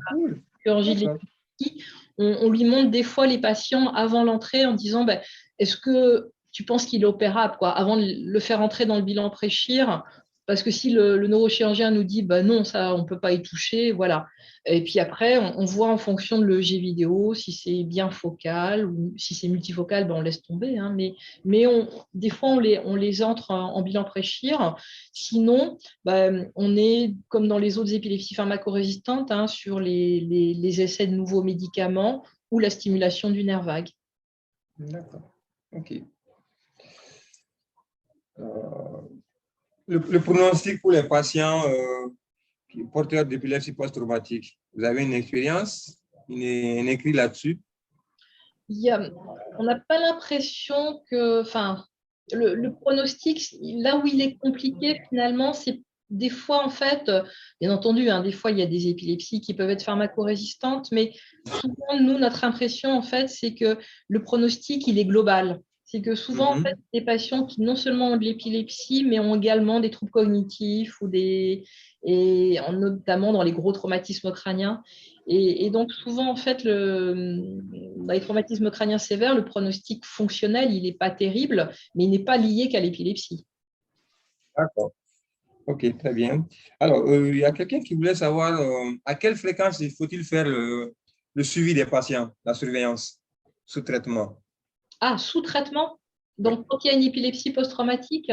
chirurgie de l'épilepsie. On lui montre des fois les patients avant l'entrée en disant, est-ce que tu penses qu'il est opérable, quoi, avant de le faire entrer dans le bilan pré-chir? Parce que si le neurochirurgien nous dit, non, ça, on ne peut pas y toucher, voilà. Et puis après, on voit en fonction de l'EEG vidéo si c'est bien focal ou si c'est multifocal, on laisse tomber. Hein, mais des fois, on les entre en bilan pré-chir. Sinon, on est, comme dans les autres épilepsies pharmacorésistantes, hein, sur les essais de nouveaux médicaments ou la stimulation du nerf vague. D'accord. OK. Le pronostic pour les patients porteurs d'épilepsie post-traumatique, vous avez une expérience, un écrit là-dessus? On n'a pas l'impression que, le pronostic, là où il est compliqué finalement, c'est des fois en fait, bien entendu, hein, des fois il y a des épilepsies qui peuvent être pharmacorésistantes, mais souvent nous, notre impression en fait, c'est que le pronostic, il est global. C'est que souvent, en fait, des patients qui non seulement ont de l'épilepsie, mais ont également des troubles cognitifs notamment dans les gros traumatismes crâniens. Et donc, souvent, en fait, dans les traumatismes crâniens sévères, le pronostic fonctionnel, il n'est pas terrible, mais il n'est pas lié qu'à l'épilepsie. D'accord. OK, très bien. Alors, il y a quelqu'un qui voulait savoir à quelle fréquence il faut-il faire le suivi des patients, la surveillance sous traitement. Ah, sous traitement? Donc, quand il y a une épilepsie post-traumatique,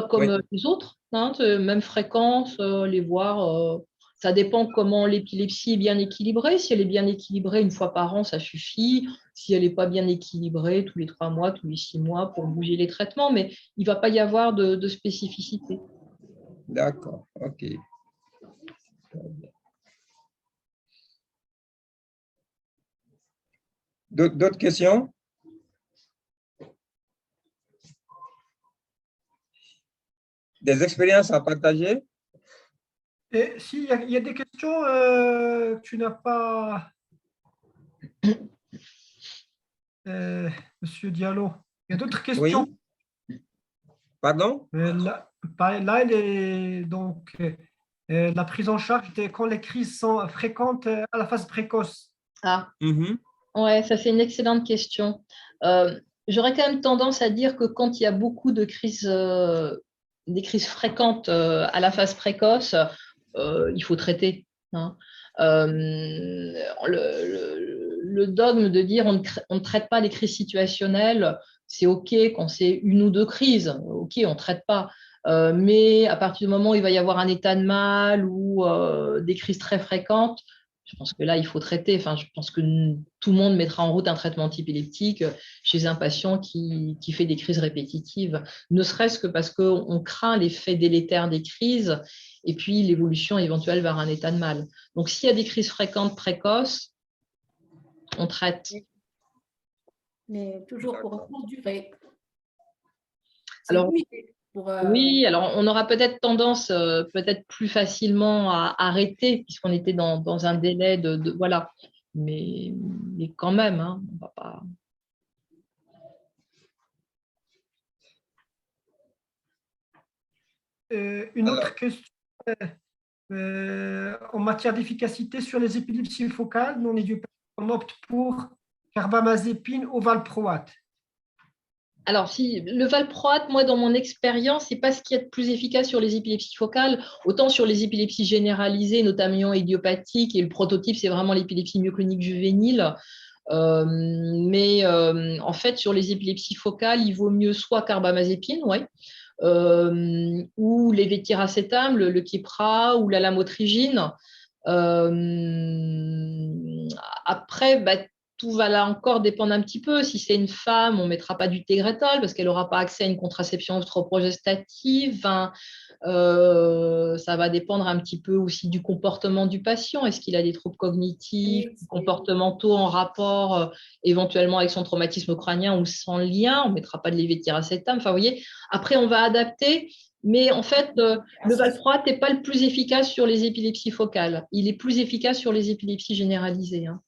comme les autres, hein, même fréquence, les voir. Ça dépend comment l'épilepsie est bien équilibrée. Si elle est bien équilibrée une fois par an, ça suffit. Si elle n'est pas bien équilibrée, tous les 3 mois, tous les 6 mois pour bouger les traitements, mais il ne va pas y avoir de spécificité. D'accord, OK. D'autres questions? Des expériences à partager? Et s'il y a des questions que tu n'as pas, Monsieur Diallo. Il y a d'autres questions. Oui. Pardon? Là, donc, la prise en charge quand les crises sont fréquentes à la phase précoce. Ah, ouais, ça c'est une excellente question. J'aurais quand même tendance à dire que quand il y a beaucoup de crises, des crises fréquentes à la phase précoce, il faut traiter, hein. Le dogme de dire on ne traite pas les crises situationnelles, c'est OK quand c'est une ou deux crises, OK, on ne traite pas. Mais à partir du moment où il va y avoir un état de mal ou des crises très fréquentes, je pense que là, il faut traiter. Enfin, je pense que tout le monde mettra en route un traitement antiépileptique chez un patient qui fait des crises répétitives, ne serait-ce que parce qu'on craint l'effet délétère des crises et puis l'évolution éventuelle vers un état de mal. Donc, s'il y a des crises fréquentes précoces, on traite. Mais toujours pour une courte durée. Alors, oui, alors on aura peut-être tendance, peut-être plus facilement à arrêter, puisqu'on était dans un délai voilà. Mais quand même, hein, on va pas. Une autre question. En matière d'efficacité sur les épilepsies focales non idiopathiques, on opte pour carbamazépine ou valproate. Alors, si le valproate, moi, dans mon expérience, c'est pas ce qui est de plus efficace sur les épilepsies focales, autant sur les épilepsies généralisées, notamment idiopathiques, et le prototype, c'est vraiment l'épilepsie myoclonique juvénile. En fait, sur les épilepsies focales, il vaut mieux soit carbamazépine, ouais, ou l'évétiracétam, le Keppra ou la lamotrigine. Après, tout va là encore dépendre un petit peu. Si c'est une femme, on ne mettra pas du Tegretol parce qu'elle n'aura pas accès à une contraception œstroprogestative. Enfin, ça va dépendre un petit peu aussi du comportement du patient. Est-ce qu'il a des troubles cognitifs, comportementaux en rapport éventuellement avec son traumatisme crânien ou sans lien? On ne mettra pas de lévétiracétam. Enfin, vous voyez, après, on va adapter. Mais en fait, le valproate n'est pas le plus efficace sur les épilepsies focales. Il est plus efficace sur les épilepsies généralisées, hein.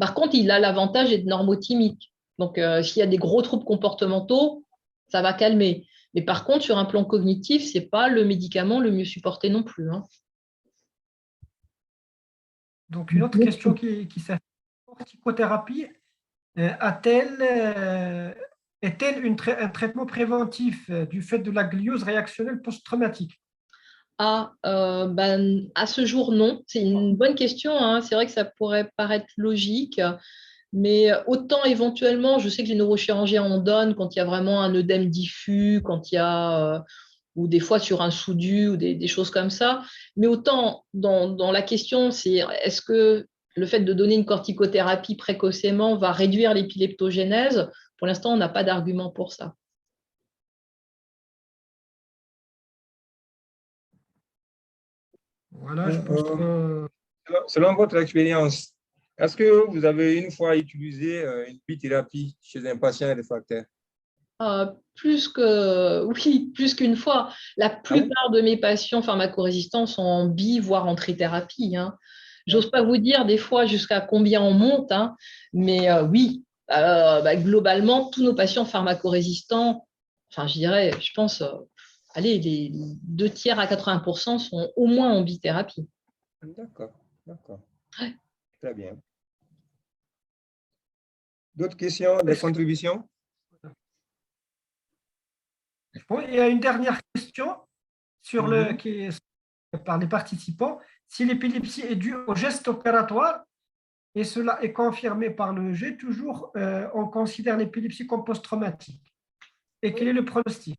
Par contre, il a l'avantage d'être normotimique. Donc, s'il y a des gros troubles comportementaux, ça va calmer. Mais par contre, sur un plan cognitif, ce n'est pas le médicament le mieux supporté non plus, hein. Donc, une autre question qui s'appelle corticothérapie, est-elle un traitement préventif du fait de la gliose réactionnelle post-traumatique? À ce jour, non. C'est une bonne question, hein. C'est vrai que ça pourrait paraître logique, mais autant éventuellement, je sais que les neurochirurgiens en donnent quand il y a vraiment un œdème diffus, quand il y a, ou des fois sur un sous-du ou des choses comme ça. Mais autant dans la question, c'est est-ce que le fait de donner une corticothérapie précocement va réduire l'épileptogénèse? Pour l'instant, on n'a pas d'argument pour ça. Voilà, je pense que… Selon votre expérience, est-ce que vous avez une fois utilisé une bithérapie chez un patient réfractaire? Oui, plus qu'une fois. La plupart de mes patients pharmacorésistants sont en voire en trithérapie, hein. J'ose pas vous dire des fois jusqu'à combien on monte, hein, mais oui, globalement, tous nos patients pharmacorésistants, enfin, je pense, allez, les 2 tiers à 80% sont au moins en bithérapie. D'accord, d'accord. Ouais. Très bien. D'autres questions, des contributions? Bon, il y a une dernière question sur qui est par les participants. Si l'épilepsie est due au geste opératoire, et cela est confirmé par le G, toujours, on considère l'épilepsie comme post-traumatique. Et quel est le pronostic?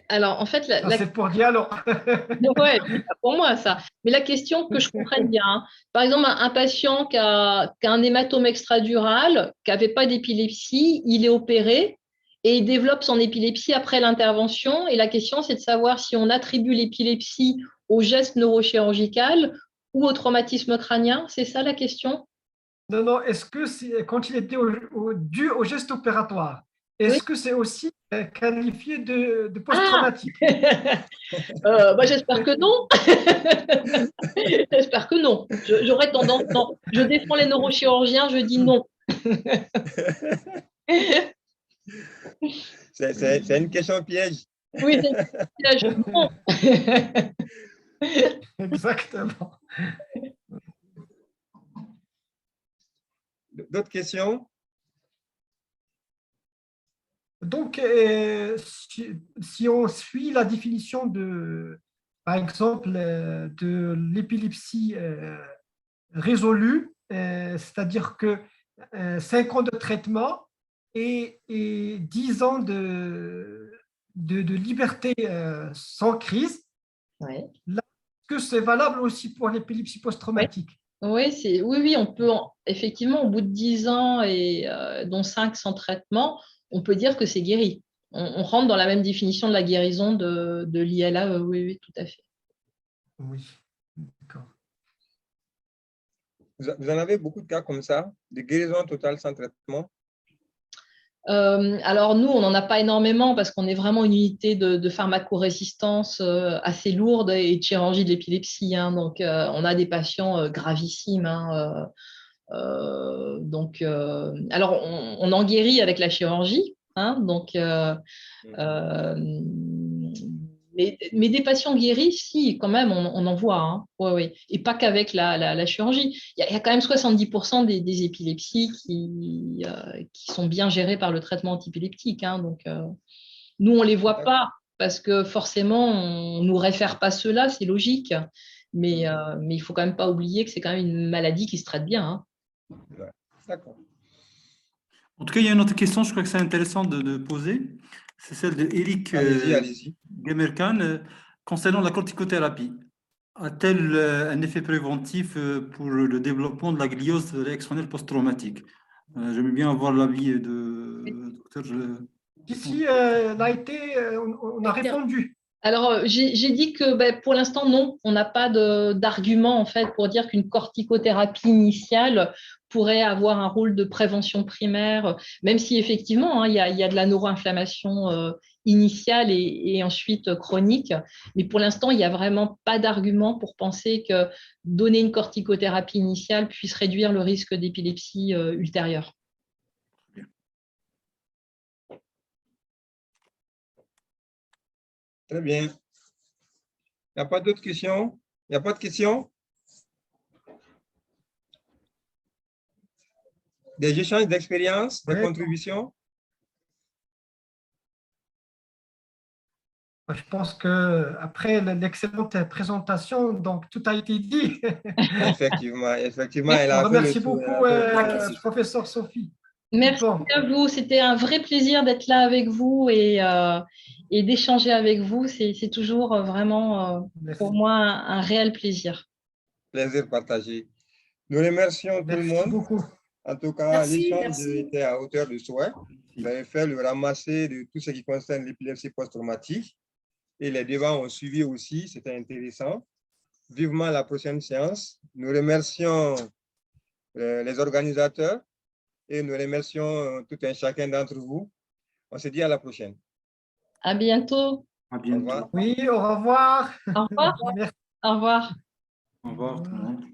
Alors, en fait, c'est pour Diallo. ouais, c'est pas pour moi ça. Mais la question, que je comprenne bien, hein. Par exemple, un patient qui a un hématome extradural, qui n'avait pas d'épilepsie, il est opéré et il développe son épilepsie après l'intervention. Et la question, c'est de savoir si on attribue l'épilepsie au geste neurochirurgical ou au traumatisme crânien. C'est ça la question? Non, non, est-ce que quand il était dû au geste opératoire, est-ce Oui. que c'est aussi qualifié de post-traumatique? J'espère que non. J'espère que non. J'aurais tendance, non. Je défends les neurochirurgiens, je dis non. C'est une question piège. Oui, c'est non. Exactement. D'autres questions? Donc, si on suit la définition par exemple, de l'épilepsie résolue, c'est-à-dire que 5 ans de traitement et 10 ans de liberté sans crise, Ouais. est-ce que c'est valable aussi pour l'épilepsie post-traumatique? Oui, on peut, effectivement, au bout de 10 ans et dont 5 sans traitement, on peut dire que c'est guéri. On rentre dans la même définition de la guérison de l'ILA, oui, tout à fait. Oui, d'accord. Vous en avez beaucoup de cas comme ça, de guérison totale sans traitement? Alors nous, on n'en a pas énormément parce qu'on est vraiment une unité de pharmacorésistance assez lourde et de chirurgie de l'épilepsie, hein. Donc, on a des patients gravissimes, hein, alors, on en guérit avec la chirurgie, hein, donc, mais des patients guéris, si, quand même, on en voit, hein, ouais. Et pas qu'avec la chirurgie. Il y a quand même 70% des épilepsies qui sont bien gérées par le traitement antiépileptique, hein, donc, nous, on ne les voit pas parce que forcément, on ne nous réfère pas ceux-là, c'est logique. Mais il ne faut quand même pas oublier que c'est quand même une maladie qui se traite bien, hein. Ouais. D'accord. En tout cas, il y a une autre question, je crois que c'est intéressant de poser. C'est celle de Eric Allez-y. Gemerkan concernant la corticothérapie. A-t-elle un effet préventif pour le développement de la gliose réactionnelle post-traumatique? J'aimerais bien avoir l'avis de docteur. Ici, on a répondu. Alors, j'ai dit que pour l'instant, non, on n'a pas d'argument en fait pour dire qu'une corticothérapie initiale pourrait avoir un rôle de prévention primaire, même si effectivement, hein, il y a de la neuroinflammation initiale et ensuite chronique. Mais pour l'instant, il n'y a vraiment pas d'argument pour penser que donner une corticothérapie initiale puisse réduire le risque d'épilepsie ultérieure. Très bien. Il n'y a pas d'autres questions? Il n'y a pas de questions? Des échanges d'expériences, des contributions? Je pense qu'après l'excellente présentation, donc tout a été dit. Effectivement, elle a fait Remercie le tour. beaucoup, professeur Sophie. Merci à vous. C'était un vrai plaisir d'être là avec vous et d'échanger avec vous. C'est toujours vraiment pour moi un réel plaisir. Plaisir partagé. Nous remercions tout le monde. Beaucoup. En tout cas, l'échange était à hauteur de souhait. Vous avez fait le ramassé de tout ce qui concerne l'épilepsie post-traumatique et les débats ont suivi aussi. C'était intéressant. Vivement la prochaine séance. Nous remercions les organisateurs et nous remercions tout un chacun d'entre vous. On se dit à la prochaine. À bientôt. À bientôt. Oui, au revoir. Au revoir. Au revoir. Au revoir tout le monde.